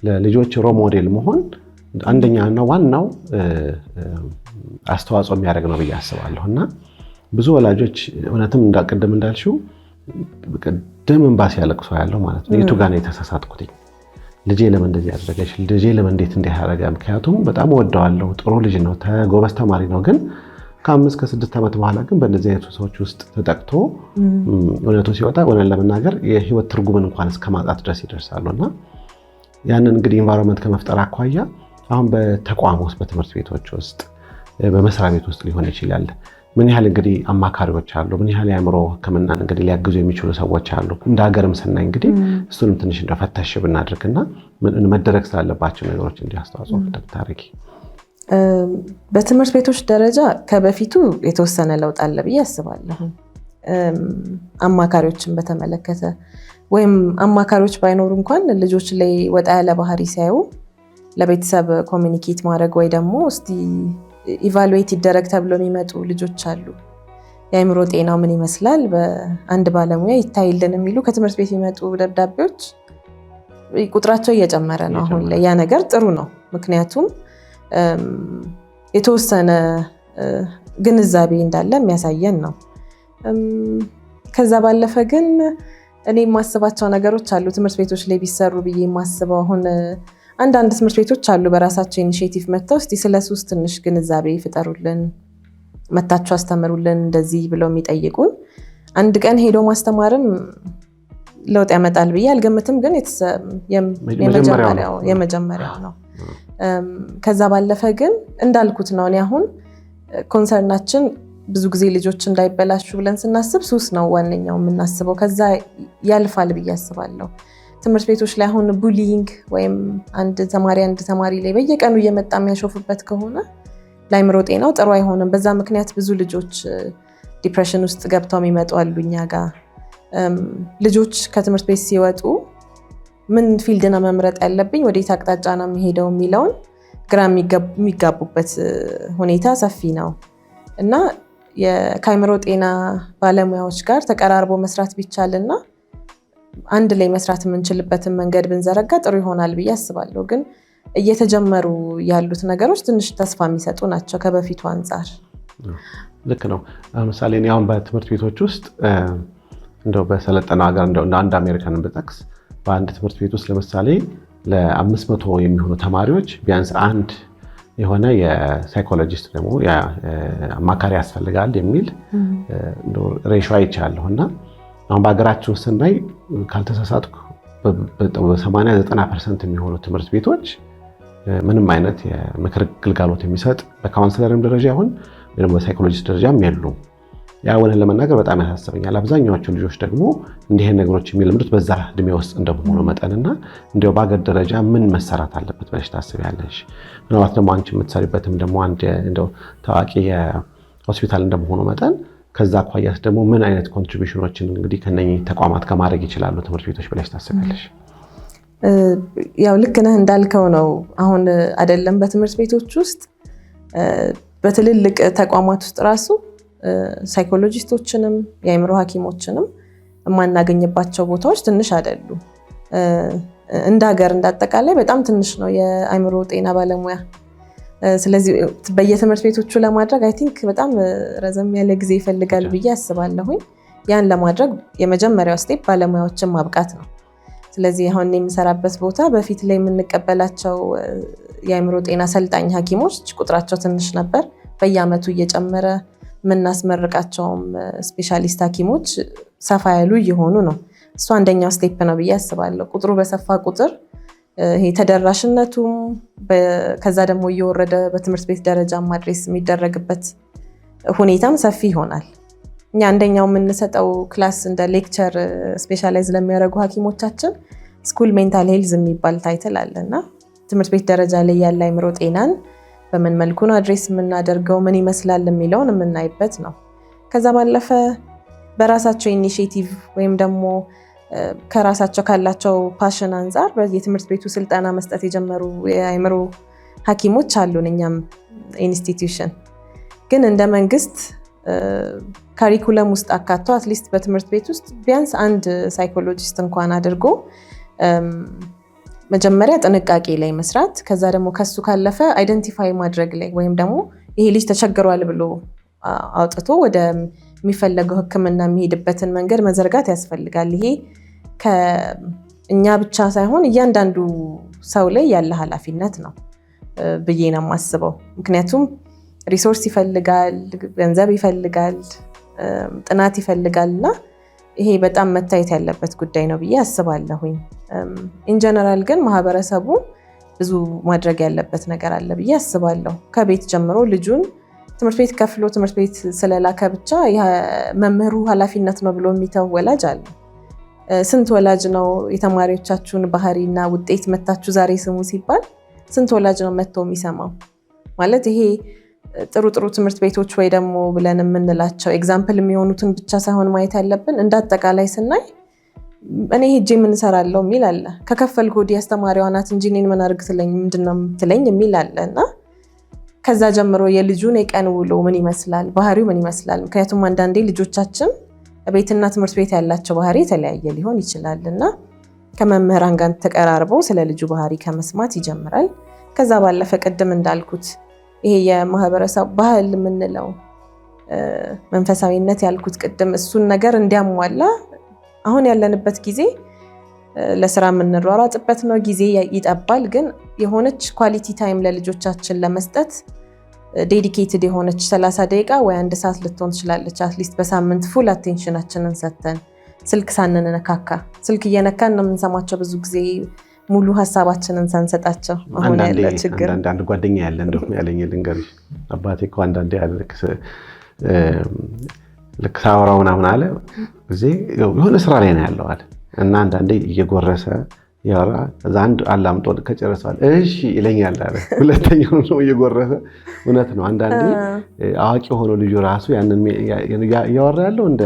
ለልጆች ሮል ሞዴል መሆን አንደኛና ዋናው አስተዋጽኦ የሚያደርግ ነው ብዬ አስባለሁና ብዙ ወላጆች እውነትም እንዳቀደም እንዳልሽው ደም እንባ ሲያለቅሱ ያለው ማለት ነው። የቱ ጋር ነው የተሳሳትኩት? ልጄ ለምን እንደዚህ ያደረገች? ልጄ ለምን እንዴት እንዲያደርጋ? ምክንያቱም በጣም ወደዋለሁ፣ ጥሩ ልጅ ነው፣ ጎበዝ ተማሪ ነው። ግን ከ5 ከ6 ዓመት በኋላ ግን በእንደዚህ አይነት ሰዎች ውስጥ ተጠቅቶ እውነቱ ሲወጣ እውነት ለመናገር የህይወት ትርጉምን እንኳን እስከማጣት ድረስ ይደርሳሉና ያንን እንግዲህ ኢንቫይሮንመንት ከመፍጠር አኳያ አሁን በተቋም ውስጥ በትምህርት ቤቶች ውስጥ በመስሪያ ቤት ውስጥ ሊሆን ይችላል ምን ያህል እንግዲህ አማካሪዎች አሉ፣ ምን ያህል የአእምሮ ሕክምናን እንግዲህ ሊያግዙ የሚችሉ ሰዎች አሉ። እንደ ሀገርም ስናይ እንግዲህ እሱንም ትንሽ እንደፈተሽ ብናድርግና መደረግ ስላለባቸው ነገሮች እንዲህ አስተዋጽኦ ብታደርጊ። በትምህርት ቤቶች ደረጃ ከበፊቱ የተወሰነ ለውጥ አለ ብዬ አስባለሁ። አማካሪዎችን በተመለከተ ወይም አማካሪዎች ባይኖሩ እንኳን ልጆች ላይ ወጣ ያለ ባህሪ ሲያዩ ለቤተሰብ ኮሚኒኬት ማድረግ ወይ ደግሞ እስቲ ኢቫሉዌት ይደረግ ተብሎ የሚመጡ ልጆች አሉ። የአእምሮ ጤናው ምን ይመስላል በአንድ ባለሙያ ይታይልን የሚሉ ከትምህርት ቤት የሚመጡ ደብዳቤዎች ቁጥራቸው እየጨመረ ነው አሁን ላይ። ያ ነገር ጥሩ ነው፣ ምክንያቱም የተወሰነ ግንዛቤ እንዳለ የሚያሳየን ነው። ከዛ ባለፈ ግን እኔ የማስባቸው ነገሮች አሉ ትምህርት ቤቶች ላይ ቢሰሩ ብዬ የማስበው። አሁን አንዳንድ ትምህርት ቤቶች አሉ በራሳቸው ኢኒሼቲቭ መጥተው እስቲ ስለ ሱስ ትንሽ ግንዛቤ ፍጠሩልን፣ መታችሁ አስተምሩልን እንደዚህ ብለው የሚጠይቁን። አንድ ቀን ሄዶ ማስተማርም ለውጥ ያመጣል ብዬ አልገምትም፣ ግን የመጀመሪያው ነው። ከዛ ባለፈ ግን እንዳልኩት ነው። እኔ አሁን ኮንሰርናችን ብዙ ጊዜ ልጆች እንዳይበላሹ ብለን ስናስብ ሱስ ነው ዋነኛው የምናስበው። ከዛ ያልፋል ብዬ አስባለሁ። ትምህርት ቤቶች ላይ አሁን ቡሊንግ ወይም አንድ ተማሪ ላይ በየቀኑ እየመጣ የሚያሾፍበት ከሆነ ለአእምሮ ጤናው ጥሩ አይሆንም። በዛ ምክንያት ብዙ ልጆች ዲፕሬሽን ውስጥ ገብተው የሚመጡ አሉ እኛ ጋር። ልጆች ከትምህርት ቤት ሲወጡ ምን ፊልድ ነው መምረጥ ያለብኝ፣ ወዴት አቅጣጫ ነው የሚሄደው የሚለውን ግራ የሚጋቡበት ሁኔታ ሰፊ ነው እና ከአእምሮ ጤና ባለሙያዎች ጋር ተቀራርቦ መስራት ቢቻልና አንድ ላይ መስራት የምንችልበትን መንገድ ብንዘረጋ ጥሩ ይሆናል ብዬ አስባለሁ። ግን እየተጀመሩ ያሉት ነገሮች ትንሽ ተስፋ የሚሰጡ ናቸው ከበፊቱ አንጻር። ልክ ነው። ለምሳሌ እኔ አሁን በትምህርት ቤቶች ውስጥ እንደው በሰለጠነው ሀገር እንደው አንድ አሜሪካንን ብጠቅስ በአንድ ትምህርት ቤት ውስጥ ለምሳሌ ለ500 የሚሆኑ ተማሪዎች ቢያንስ አንድ የሆነ የሳይኮሎጂስት ደግሞ አማካሪ ያስፈልጋል የሚል ሬሾ አይቻለሁ። እና አሁን በሀገራችን ውስጥ ስናይ ካልተሳሳትኩ በ80-90% የሚሆኑ ትምህርት ቤቶች ምንም አይነት የምክር ግልጋሎት የሚሰጥ በካውንስለርም ደረጃ ይሁን ወይም በሳይኮሎጂስት ደረጃም የሉም። ያ ወነን ለመናገር በጣም ያሳስበኛል። አብዛኛዎቹ ልጆች ደግሞ እንዲህ ነገሮች የሚለምዱት በዛ እድሜ ውስጥ እንደመሆኑ መጠንና እንዲያው በአገር ደረጃ ምን መሰራት አለበት ብለሽ ታስቢያለሽ? ምናልባት ደግሞ አንቺ የምትሰሪበትም ደግሞ አንድ እንደው ታዋቂ የሆስፒታል እንደመሆኑ መጠን ከዛ አኳያስ ደግሞ ምን አይነት ኮንትሪቢዩሽኖችን እንግዲህ ከነኚህ ተቋማት ከማድረግ ይችላሉ ትምህርት ቤቶች ብለሽ ታስቢያለሽ? ያው ልክ ነህ እንዳልከው ነው። አሁን አይደለም በትምህርት ቤቶች ውስጥ በትልልቅ ተቋማት ውስጥ ራሱ ሳይኮሎጂስቶችንም የአእምሮ ሐኪሞችንም የማናገኝባቸው ቦታዎች ትንሽ አይደሉ። እንደ ሀገር እንዳጠቃላይ በጣም ትንሽ ነው የአእምሮ ጤና ባለሙያ። ስለዚህ በየትምህርት ቤቶቹ ለማድረግ አይ ቲንክ በጣም ረዘም ያለ ጊዜ ይፈልጋል ብዬ አስባለሁኝ። ያን ለማድረግ የመጀመሪያው ስቴፕ ባለሙያዎችን ማብቃት ነው። ስለዚህ አሁን የምሰራበት ቦታ በፊት ላይ የምንቀበላቸው የአእምሮ ጤና ሰልጣኝ ሐኪሞች ቁጥራቸው ትንሽ ነበር። በየአመቱ እየጨመረ የምናስመርቃቸውም ስፔሻሊስት ሐኪሞች ሰፋ ያሉ እየሆኑ ነው። እሱ አንደኛው ስቴፕ ነው ብዬ አስባለሁ። ቁጥሩ በሰፋ ቁጥር ይሄ ተደራሽነቱም ከዛ ደግሞ እየወረደ በትምህርት ቤት ደረጃ ማድረስ የሚደረግበት ሁኔታም ሰፊ ይሆናል። እኛ አንደኛው የምንሰጠው ክላስ እንደ ሌክቸር ስፔሻላይዝ ለሚያደርጉ ሐኪሞቻችን ስኩል ሜንታል ሄልዝ የሚባል ታይትል አለና ትምህርት ቤት ደረጃ ላይ ያለ አእምሮ ጤናን በምን መልኩ ነው አድሬስ የምናደርገው፣ ምን ይመስላል የሚለውን የምናይበት ነው። ከዛ ባለፈ በራሳቸው ኢኒሼቲቭ ወይም ደግሞ ከራሳቸው ካላቸው ፓሽን አንጻር የትምህርት ቤቱ ስልጠና መስጠት የጀመሩ የአእምሮ ሐኪሞች አሉን እኛም ኢንስቲትዩሽን። ግን እንደ መንግስት ካሪኩለም ውስጥ አካቶ አትሊስት በትምህርት ቤት ውስጥ ቢያንስ አንድ ሳይኮሎጂስት እንኳን አድርጎ መጀመሪያ ጥንቃቄ ላይ መስራት፣ ከዛ ደግሞ ከሱ ካለፈ አይደንቲፋይ ማድረግ ላይ ወይም ደግሞ ይሄ ልጅ ተቸግሯል ብሎ አውጥቶ ወደሚፈለገው ሕክምና የሚሄድበትን መንገድ መዘርጋት ያስፈልጋል። ይሄ ከእኛ ብቻ ሳይሆን እያንዳንዱ ሰው ላይ ያለ ኃላፊነት ነው ብዬ ነው የማስበው። ምክንያቱም ሪሶርስ ይፈልጋል፣ ገንዘብ ይፈልጋል፣ ጥናት ይፈልጋል እና ይሄ በጣም መታየት ያለበት ጉዳይ ነው ብዬ አስባለሁኝ። ኢንጀነራል ግን ማህበረሰቡ ብዙ ማድረግ ያለበት ነገር አለ ብዬ አስባለሁ። ከቤት ጀምሮ ልጁን ትምህርት ቤት ከፍሎ ትምህርት ቤት ስለላከ ብቻ መምህሩ ኃላፊነት ነው ብሎ የሚተው ወላጅ አለ። ስንት ወላጅ ነው የተማሪዎቻችሁን ባህሪና ውጤት መታችሁ ዛሬ ስሙ ሲባል ስንት ወላጅ ነው መጥቶ የሚሰማው? ማለት ይሄ ጥሩ ጥሩ ትምህርት ቤቶች ወይ ደግሞ ብለን የምንላቸው ኤግዛምፕል የሚሆኑትን ብቻ ሳይሆን ማየት ያለብን እንደ አጠቃላይ ስናይ እኔ ሄጄ ምን እሰራለሁ የሚል አለ። ከከፈልኩ ወዲህ አስተማሪዋ ናት እንጂ እኔን ምን አድርግ ትለኝ ምንድን ነው የምትለኝ የሚል አለ እና ከዛ ጀምሮ የልጁን የቀን ውሎ ምን ይመስላል፣ ባህሪው ምን ይመስላል። ምክንያቱም አንዳንዴ ልጆቻችን ቤትና ትምህርት ቤት ያላቸው ባህሪ የተለያየ ሊሆን ይችላል እና ከመምህራን ጋር ተቀራርበው ስለ ልጁ ባህሪ ከመስማት ይጀምራል። ከዛ ባለፈ ቅድም እንዳልኩት ይሄ የማህበረሰብ ባህል የምንለው መንፈሳዊነት ያልኩት ቅድም እሱን ነገር እንዲያሟላ አሁን ያለንበት ጊዜ ለስራ የምንሯሯጥበት ነው። ጊዜ ይጠባል፣ ግን የሆነች ኳሊቲ ታይም ለልጆቻችን ለመስጠት ዴዲኬትድ የሆነች 30 ደቂቃ ወይ 1 ሰዓት ልትሆን ትችላለች። አትሊስት በሳምንት ፉል አቴንሽናችንን ሰጥተን ስልክ ሳንነካካ፣ ስልክ እየነካን ነው የምንሰማቸው ብዙ ጊዜ ሙሉ ሀሳባችንን ሳንሰጣቸው። አሁን ያለ ችግር አንዳንድ ጓደኛ ያለ እንደውም ያለኝ ልንገርሽ፣ አባቴ እኮ አንዳንዴ ልክ ሳወራው ምናምን አለ ጊዜ የሆነ ስራ ላይ ነው ያለው አለ እና አንዳንዴ እየጎረሰ ያወራ እዛ አንድ አላምጦ ከጨረሰዋል እሺ ይለኛል አለ። ሁለተኛው ነው እየጎረሰ። እውነት ነው። አንዳንዴ አዋቂ ሆኖ ልጁ ራሱ ያንን ያወራ ያለው እንደ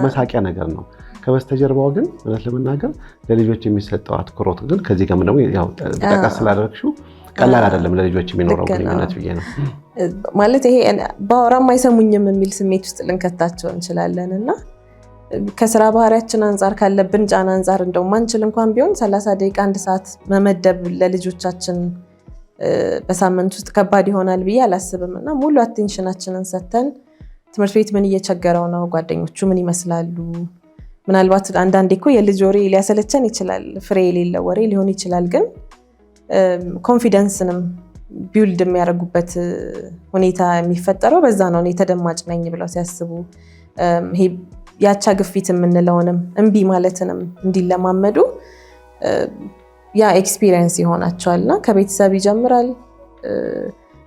መሳቂያ ነገር ነው። ከበስተጀርባው ግን እውነት ለመናገር ለልጆች የሚሰጠው አትኩሮት ግን ከዚህ ጋር ደግሞ ያው ተጠቃስ ስላደረግሽው ቀላል አይደለም ለልጆች የሚኖረው ግንኙነት ብዬ ነው ማለት። ይሄ ባወራም አይሰሙኝም የሚል ስሜት ውስጥ ልንከታቸው እንችላለን እና ከስራ ባህሪያችን አንጻር ካለብን ጫና አንጻር እንደው ማንችል እንኳን ቢሆን 30 ደቂቃ 1 ሰዓት መመደብ ለልጆቻችን በሳምንት ውስጥ ከባድ ይሆናል ብዬ አላስብም እና ሙሉ አቴንሽናችንን ሰጥተን ትምህርት ቤት ምን እየቸገረው ነው፣ ጓደኞቹ ምን ይመስላሉ። ምናልባት አንዳንዴ እኮ የልጅ ወሬ ሊያሰለቸን ይችላል፣ ፍሬ የሌለው ወሬ ሊሆን ይችላል። ግን ኮንፊደንስንም ቢውልድ የሚያደርጉበት ሁኔታ የሚፈጠረው በዛ ነው። እኔ ተደማጭ ነኝ ብለው ሲያስቡ ይሄ ያቻ ግፊት የምንለውንም እምቢ ማለትንም እንዲለማመዱ ያ ኤክስፒሪየንስ ይሆናቸዋልና ከቤተሰብ ይጀምራል።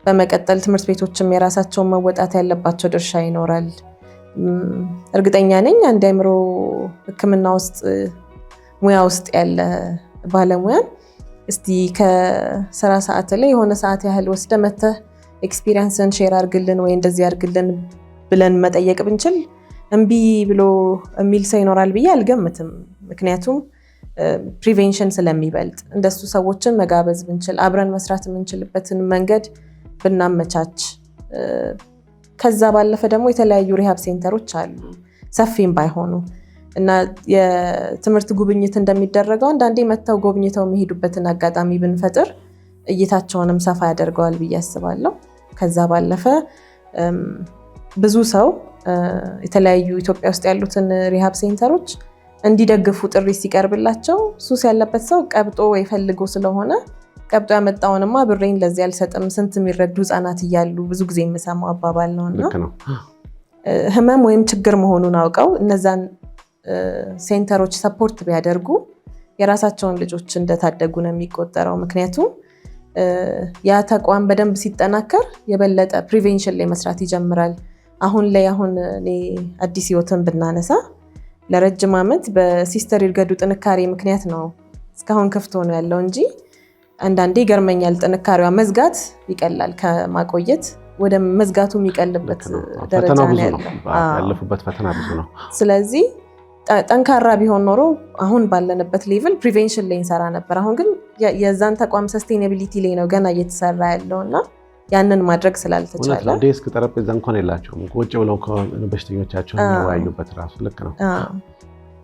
በመቀጠል ትምህርት ቤቶችም የራሳቸውን መወጣት ያለባቸው ድርሻ ይኖራል። እርግጠኛ ነኝ አንድ አእምሮ ሕክምና ውስጥ ሙያ ውስጥ ያለ ባለሙያን እስቲ ከስራ ሰዓት ላይ የሆነ ሰዓት ያህል ወስደ መተህ ኤክስፒሪየንስን ሼር አድርግልን ወይ እንደዚህ አድርግልን ብለን መጠየቅ ብንችል እምቢ ብሎ የሚል ሰው ይኖራል ብዬ አልገምትም። ምክንያቱም ፕሪቬንሽን ስለሚበልጥ እንደሱ ሰዎችን መጋበዝ ብንችል፣ አብረን መስራት የምንችልበትን መንገድ ብናመቻች፣ ከዛ ባለፈ ደግሞ የተለያዩ ሪሃብ ሴንተሮች አሉ ሰፊም ባይሆኑ እና የትምህርት ጉብኝት እንደሚደረገው አንዳንዴ መተው ጎብኝተው የሚሄዱበትን አጋጣሚ ብንፈጥር እይታቸውንም ሰፋ ያደርገዋል ብዬ አስባለሁ። ከዛ ባለፈ ብዙ ሰው የተለያዩ ኢትዮጵያ ውስጥ ያሉትን ሪሃብ ሴንተሮች እንዲደግፉ ጥሪ ሲቀርብላቸው ሱስ ያለበት ሰው ቀብጦ ወይ ፈልጎ ስለሆነ ቀብጦ ያመጣውንማ ብሬን ለዚህ አልሰጥም፣ ስንት የሚረዱ ህፃናት እያሉ ብዙ ጊዜ የምሰማው አባባል ነውና ህመም ወይም ችግር መሆኑን አውቀው እነዛን ሴንተሮች ሰፖርት ቢያደርጉ የራሳቸውን ልጆች እንደታደጉ ነው የሚቆጠረው። ምክንያቱም ያ ተቋም በደንብ ሲጠናከር የበለጠ ፕሪቬንሽን ላይ መስራት ይጀምራል። አሁን እኔ አዲስ ህይወትን ብናነሳ ለረጅም ዓመት በሲስተር ይርገዱ ጥንካሬ ምክንያት ነው እስካሁን ክፍት ሆኖ ያለው እንጂ አንዳንዴ ይገርመኛል። ጥንካሬዋ መዝጋት ይቀላል ከማቆየት ወደ መዝጋቱ የሚቀልበት ደረጃ ነው ያለፉበት ፈተና ብዙ ነው። ስለዚህ ጠንካራ ቢሆን ኖሮ አሁን ባለንበት ሌቭል ፕሪቬንሽን ላይ እንሰራ ነበር። አሁን ግን የዛን ተቋም ሰስቴናቢሊቲ ላይ ነው ገና እየተሰራ ያለውና ያንን ማድረግ ስላልተቻለ ዴስክ ጠረጴዛ እንኳን የላቸውም። ቁጭ ብለው በሽተኞቻቸውን የሚወያዩበት ራሱ ልክ ነው።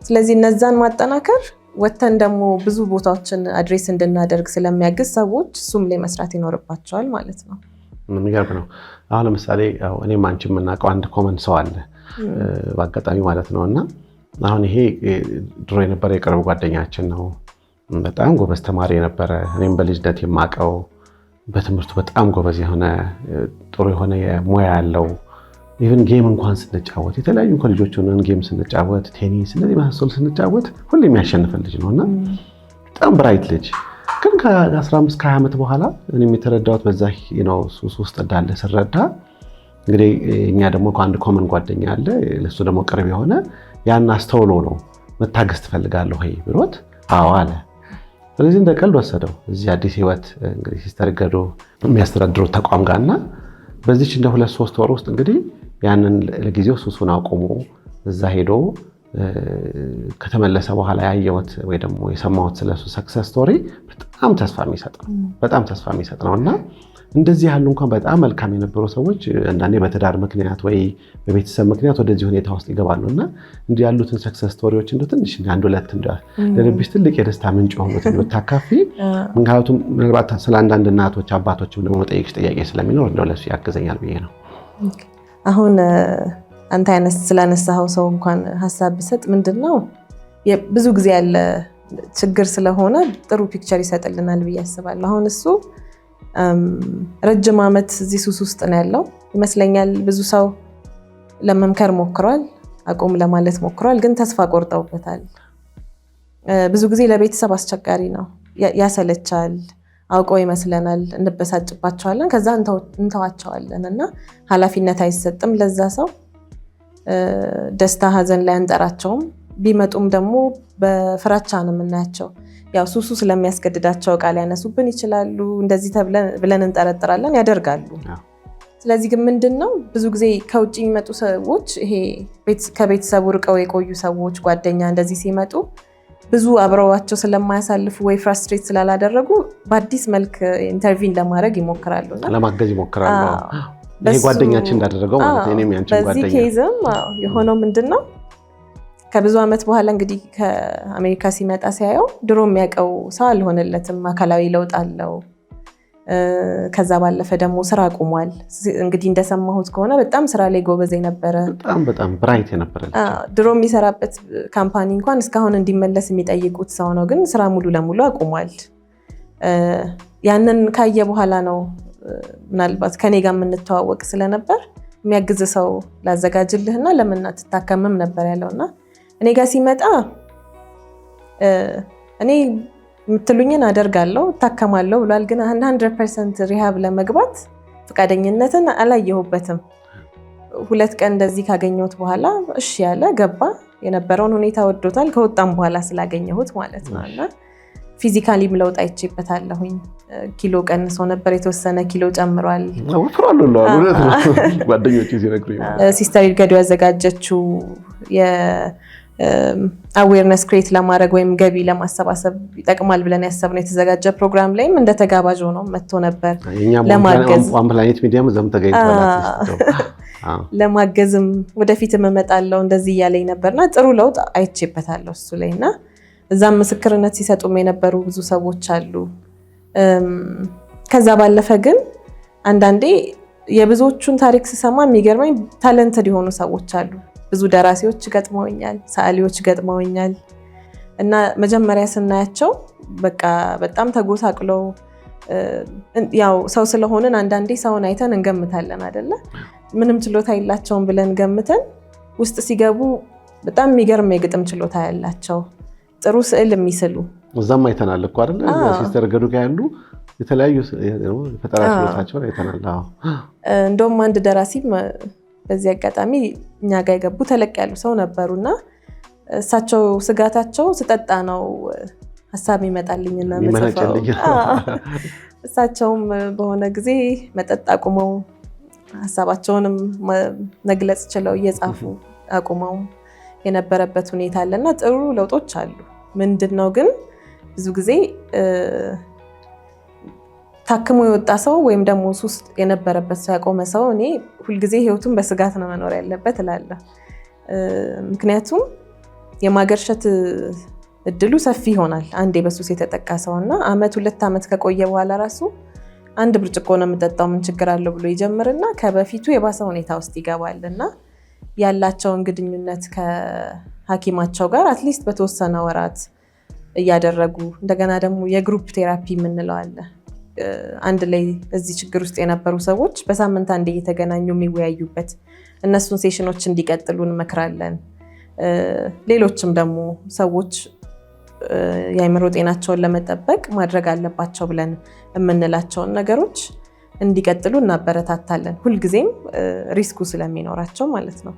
ስለዚህ እነዛን ማጠናከር ወተን ደግሞ ብዙ ቦታዎችን አድሬስ እንድናደርግ ስለሚያግዝ ሰዎች እሱም ላይ መስራት ይኖርባቸዋል ማለት ነው። የሚገርም ነው። አሁን ለምሳሌ እኔም አንቺ የምናውቀው አንድ ኮመን ሰው አለ በአጋጣሚ ማለት ነው። እና አሁን ይሄ ድሮ የነበረ የቅርብ ጓደኛችን ነው። በጣም ጎበዝ ተማሪ የነበረ፣ እኔም በልጅነት የማውቀው፣ በትምህርቱ በጣም ጎበዝ የሆነ ጥሩ የሆነ ሙያ ያለው፣ ኢቭን ጌም እንኳን ስንጫወት የተለያዩ እንኳን ልጆች ሆነን ጌም ስንጫወት ቴኒስ እንደዚህ መሰል ስንጫወት ሁሌ የሚያሸንፍ ልጅ ነውና በጣም ብራይት ልጅ። ግን ከ15 ከ20 ዓመት በኋላ እኔም የተረዳሁት በዛ ሱስ ውስጥ እንዳለ ስረዳ እንግዲህ እኛ ደግሞ ከአንድ ኮመን ጓደኛ አለ ለሱ ደግሞ ቅርብ የሆነ ያን አስተውሎ ነው መታገስ ትፈልጋለህ ወይ ብሎት አዎ አለ። ስለዚህ እንደ ቀልድ ወሰደው እዚህ አዲስ ህይወት እንግዲህ ሲስተር ገዱ የሚያስተዳድረው ተቋም ጋርና በዚህች እንደ 2-3 ወር ውስጥ እንግዲህ ያንን ለጊዜው ሱሱን አቆሙ። እዛ ሄዶ ከተመለሰ በኋላ ያየሁት ወይ ደግሞ የሰማሁት ስለሱ ሰክሰስ ስቶሪ በጣም ተስፋ የሚሰጥ ነው። እና እንደዚህ ያሉ እንኳን በጣም መልካም የነበሩ ሰዎች አንዳንዴ በትዳር ምክንያት ወይ በቤተሰብ ምክንያት ወደዚህ ሁኔታ ውስጥ ይገባሉ። እና እንዲህ ያሉትን ሰክሰስ ስቶሪዎች እንደው ትንሽ አንድ ሁለት ለልብሽ ትልቅ የደስታ ምንጭ የሆኑትን ብታካፊ፣ ምክንያቱም ምናልባት ስለ አንዳንድ እናቶች አባቶችም ደግሞ መጠየቅሽ ጥያቄ ስለሚኖር እንደው ለሱ ያግዘኛል ብዬ ነው። አሁን አንተ ስላነሳኸው ሰው እንኳን ሀሳብ ብሰጥ ምንድነው ብዙ ጊዜ ያለ ችግር ስለሆነ ጥሩ ፒክቸር ይሰጥልናል ብዬ አስባለሁ። አሁን እሱ ረጅም ዓመት እዚህ ሱስ ውስጥ ነው ያለው ይመስለኛል። ብዙ ሰው ለመምከር ሞክሯል፣ አቁም ለማለት ሞክሯል፣ ግን ተስፋ ቆርጠውበታል። ብዙ ጊዜ ለቤተሰብ አስቸጋሪ ነው፣ ያሰለቻል፣ አውቀው ይመስለናል፣ እንበሳጭባቸዋለን፣ ከዛ እንተዋቸዋለን እና ኃላፊነት አይሰጥም ለዛ ሰው። ደስታ ሀዘን ላይ አንጠራቸውም። ቢመጡም ደግሞ በፍራቻ ነው የምናያቸው። ያው ሱሱ ስለሚያስገድዳቸው ቃል ያነሱብን ይችላሉ፣ እንደዚህ ብለን እንጠረጥራለን፣ ያደርጋሉ። ስለዚህ ግን ምንድነው ብዙ ጊዜ ከውጭ የሚመጡ ሰዎች ይሄ ከቤተሰቡ ርቀው የቆዩ ሰዎች ጓደኛ እንደዚህ ሲመጡ ብዙ አብረዋቸው ስለማያሳልፉ ወይ ፍራስትሬት ስላላደረጉ በአዲስ መልክ ኢንተርቪን ለማድረግ ይሞክራሉ፣ ለማገዝ ይሞክራሉ። ይሄ ጓደኛችን እንዳደረገው ማለት ነው። እኔም ያንቺን ጓደኛ በዚህ ኬዝም የሆነው ምንድነው ከብዙ ዓመት በኋላ እንግዲህ ከአሜሪካ ሲመጣ ሲያየው ድሮ የሚያውቀው ሰው አልሆነለትም። አካላዊ ለውጥ አለው። ከዛ ባለፈ ደግሞ ስራ አቁሟል። እንግዲህ እንደሰማሁት ከሆነ በጣም ስራ ላይ ጎበዝ የነበረ በጣም ብራይት የነበረ ድሮ የሚሰራበት ካምፓኒ እንኳን እስካሁን እንዲመለስ የሚጠይቁት ሰው ነው፣ ግን ስራ ሙሉ ለሙሉ አቁሟል። ያንን ካየ በኋላ ነው ምናልባት ከኔ ጋር የምንተዋወቅ ስለነበር የሚያግዝ ሰው ላዘጋጅልህና ለምን አትታከምም ነበር ያለውና እኔ ጋር ሲመጣ እኔ የምትሉኝን አደርጋለሁ እታከማለሁ ብሏል። ግን 100% ሪሃብ ለመግባት ፈቃደኝነትን አላየሁበትም። 2 ቀን እንደዚህ ካገኘሁት በኋላ እሺ ያለ ገባ። የነበረውን ሁኔታ ወዶታል። ከወጣም በኋላ ስላገኘሁት ማለት ነው። እና ፊዚካሊም ለውጥ አይቼበታለሁኝ። ኪሎ ቀንሶ ነበር፣ የተወሰነ ኪሎ ጨምሯል። ጓደኞቼ ሲነግሩኝ ሲስተር ገዱ ያዘጋጀችው አዌርነስ ክሬት ለማድረግ ወይም ገቢ ለማሰባሰብ ይጠቅማል ብለን ያሰብነው የተዘጋጀ ፕሮግራም ላይም እንደ ተጋባዥ ነው መጥቶ ነበር ለማገዝ። ፕላኔት ሚዲያም ዘም ተገኝቷል። ለማገዝም ወደፊትም እመጣለሁ እንደዚህ እያለኝ ነበርና ጥሩ ለውጥ አይቼበታለሁ እሱ ላይና እዛም ምስክርነት ሲሰጡም የነበሩ ብዙ ሰዎች አሉ። ከዛ ባለፈ ግን አንዳንዴ የብዙዎቹን ታሪክ ስሰማ የሚገርመኝ ታለንትድ የሆኑ ሰዎች አሉ። ብዙ ደራሲዎች ገጥመውኛል፣ ሰዓሊዎች ገጥመውኛል እና መጀመሪያ ስናያቸው በቃ በጣም ተጎሳቅለው ያው ሰው ስለሆንን አንዳንዴ ሰውን አይተን እንገምታለን አይደለ? ምንም ችሎታ የላቸውም ብለን ገምተን ውስጥ ሲገቡ በጣም የሚገርም የግጥም ችሎታ ያላቸው ጥሩ ስዕል የሚስሉ እዛም አይተናል እኮ አይደለ? ሲስተር ገዱ ጋር ያሉ የተለያዩ ፈጠራ ችሎታቸውን አይተናል። እንደውም አንድ ደራሲ በዚህ አጋጣሚ እኛ ጋር የገቡ ተለቅ ያሉ ሰው ነበሩና እሳቸው ስጋታቸው ስጠጣ ነው ሀሳብ ይመጣልኝና መጽፈው እሳቸውም በሆነ ጊዜ መጠጥ አቁመው ሀሳባቸውንም መግለጽ ችለው እየጻፉ አቁመው የነበረበት ሁኔታ አለና ጥሩ ለውጦች አሉ። ምንድነው ግን ብዙ ጊዜ ታክሞ የወጣ ሰው ወይም ደግሞ ሱስ የነበረበት ሰው ያቆመ ሰው እኔ ሁልጊዜ ህይወቱን በስጋት ነው መኖር ያለበት እላለሁ። ምክንያቱም የማገርሸት እድሉ ሰፊ ይሆናል። አንዴ በሱስ የተጠቃ ሰውና አመት 2 ዓመት ከቆየ በኋላ ራሱ አንድ ብርጭቆ ነው የምጠጣው ምን ችግር አለው ብሎ ይጀምርና ከበፊቱ የባሰ ሁኔታ ውስጥ ይገባልና ያላቸውን ግንኙነት ከሐኪማቸው ጋር አትሊስት በተወሰነ ወራት እያደረጉ እንደገና ደግሞ የግሩፕ ቴራፒ የምንለው አለ። አንድ ላይ እዚህ ችግር ውስጥ የነበሩ ሰዎች በሳምንት አንዴ እየተገናኙ የሚወያዩበት እነሱን ሴሽኖች እንዲቀጥሉ እንመክራለን። ሌሎችም ደግሞ ሰዎች የአእምሮ ጤናቸውን ለመጠበቅ ማድረግ አለባቸው ብለን የምንላቸውን ነገሮች እንዲቀጥሉ እናበረታታለን። ሁልጊዜም ሪስኩ ስለሚኖራቸው ማለት ነው።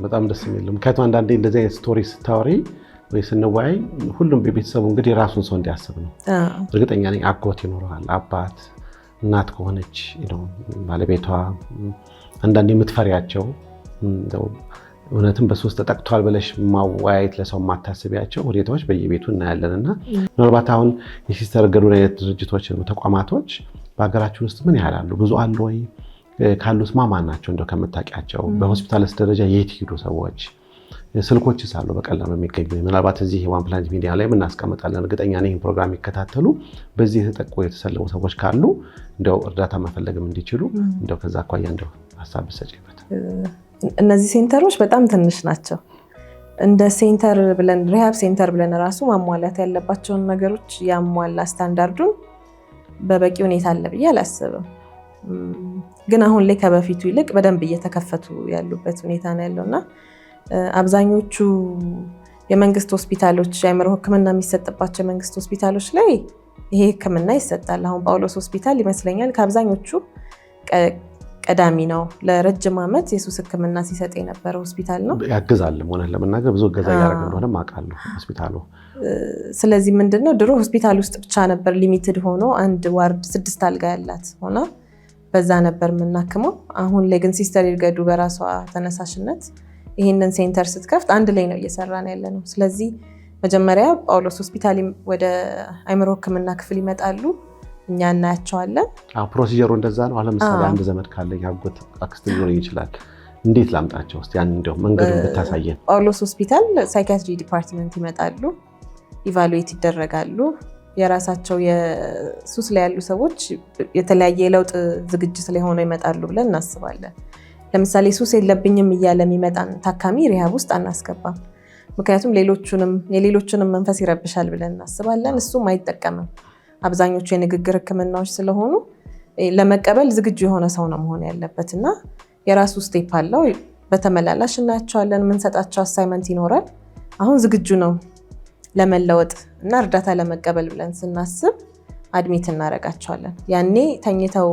በጣም ደስ የሚል ምክንያቱም አንዳንዴ እንደዚህ አይነት ስቶሪ ስታወሪ ወይ ስንወያይ ሁሉም በቤተሰቡ እንግዲህ ራሱን ሰው እንዲያስብ ነው። እርግጠኛ ነኝ አጎት ይኖረዋል፣ አባት፣ እናት ከሆነች ባለቤቷ፣ አንዳንዴ የምትፈሪያቸው እውነትም በሱስ ተጠቅቷል ብለሽ ማወያየት ለሰው ማታስቢያቸው ሁኔታዎች በየቤቱ እናያለን እና ምናልባት አሁን የሲስተር ገዱ አይነት ድርጅቶች ተቋማቶች በሀገራችን ውስጥ ምን ያህል አሉ? ብዙ አሉ ወይ? ካሉስ ማን ናቸው? እንደው ከምታውቂያቸው በሆስፒታልስ ደረጃ የት ሄዱ ሰዎች? ስልኮችስ አሉ በቀላሉ የሚገኙ? ምናልባት እዚህ ዋን ፕላኔት ሚዲያ ላይ እናስቀምጣለን። እርግጠኛ ነኝ ይህን ፕሮግራም የሚከታተሉ በዚህ የተጠቁ የተሰለሙ ሰዎች ካሉ እንደው እርዳታ መፈለግም እንዲችሉ እንደው ከዛ አኳያ እንደው ሀሳብ ብትሰጪበት። እነዚህ ሴንተሮች በጣም ትንሽ ናቸው። እንደ ሴንተር ብለን ሪሃብ ሴንተር ብለን ራሱ ማሟላት ያለባቸውን ነገሮች ያሟላ ስታንዳርዱን በበቂ ሁኔታ አለ ብዬ አላስብም። ግን አሁን ላይ ከበፊቱ ይልቅ በደንብ እየተከፈቱ ያሉበት ሁኔታ ነው ያለውና አብዛኞቹ የመንግስት ሆስፒታሎች የአእምሮ ሕክምና የሚሰጥባቸው የመንግስት ሆስፒታሎች ላይ ይሄ ሕክምና ይሰጣል። አሁን ጳውሎስ ሆስፒታል ይመስለኛል ከአብዛኞቹ ቀዳሚ ነው። ለረጅም ዓመት የሱስ ሕክምና ሲሰጥ የነበረ ሆስፒታል ነው። ያግዛል ሆነ ለመናገር ብዙ እገዛ እያደረገ እንደሆነ አውቃለሁ ሆስፒታሉ። ስለዚህ ምንድነው ድሮ ሆስፒታል ውስጥ ብቻ ነበር ሊሚትድ ሆኖ አንድ ዋርድ 6 አልጋ ያላት ሆና በዛ ነበር የምናክመው። አሁን ላይ ግን ሲስተር ይርገዱ በራሷ ተነሳሽነት ይህንን ሴንተር ስትከፍት አንድ ላይ ነው እየሰራን ያለ ነው። ስለዚህ መጀመሪያ ጳውሎስ ሆስፒታል ወደ አእምሮ ሕክምና ክፍል ይመጣሉ፣ እኛ እናያቸዋለን። ፕሮሲጀሩ እንደዛ ነው። ለምሳሌ አንድ ዘመድ ካለኝ አጎት አክስት ሊኖር ይችላል፣ እንዴት ላምጣቸው? እስቲ ያን እንደው መንገዱን ብታሳየን። ጳውሎስ ሆስፒታል ሳይኪያትሪ ዲፓርትመንት ይመጣሉ፣ ኢቫሉዌት ይደረጋሉ። የራሳቸው የሱስ ላይ ያሉ ሰዎች የተለያየ የለውጥ ዝግጅት ላይ ሆነው ይመጣሉ ብለን እናስባለን። ለምሳሌ ሱስ የለብኝም እያለ የሚመጣን ታካሚ ሪሃብ ውስጥ አናስገባም። ምክንያቱም የሌሎችንም መንፈስ ይረብሻል ብለን እናስባለን። እሱም አይጠቀምም። አብዛኞቹ የንግግር ህክምናዎች ስለሆኑ ለመቀበል ዝግጁ የሆነ ሰው ነው መሆን ያለበት እና የራሱ ስቴፕ አለው። በተመላላሽ እናያቸዋለን። የምንሰጣቸው አሳይመንት ይኖራል። አሁን ዝግጁ ነው ለመለወጥ እና እርዳታ ለመቀበል ብለን ስናስብ አድሚት እናደርጋቸዋለን። ያኔ ተኝተው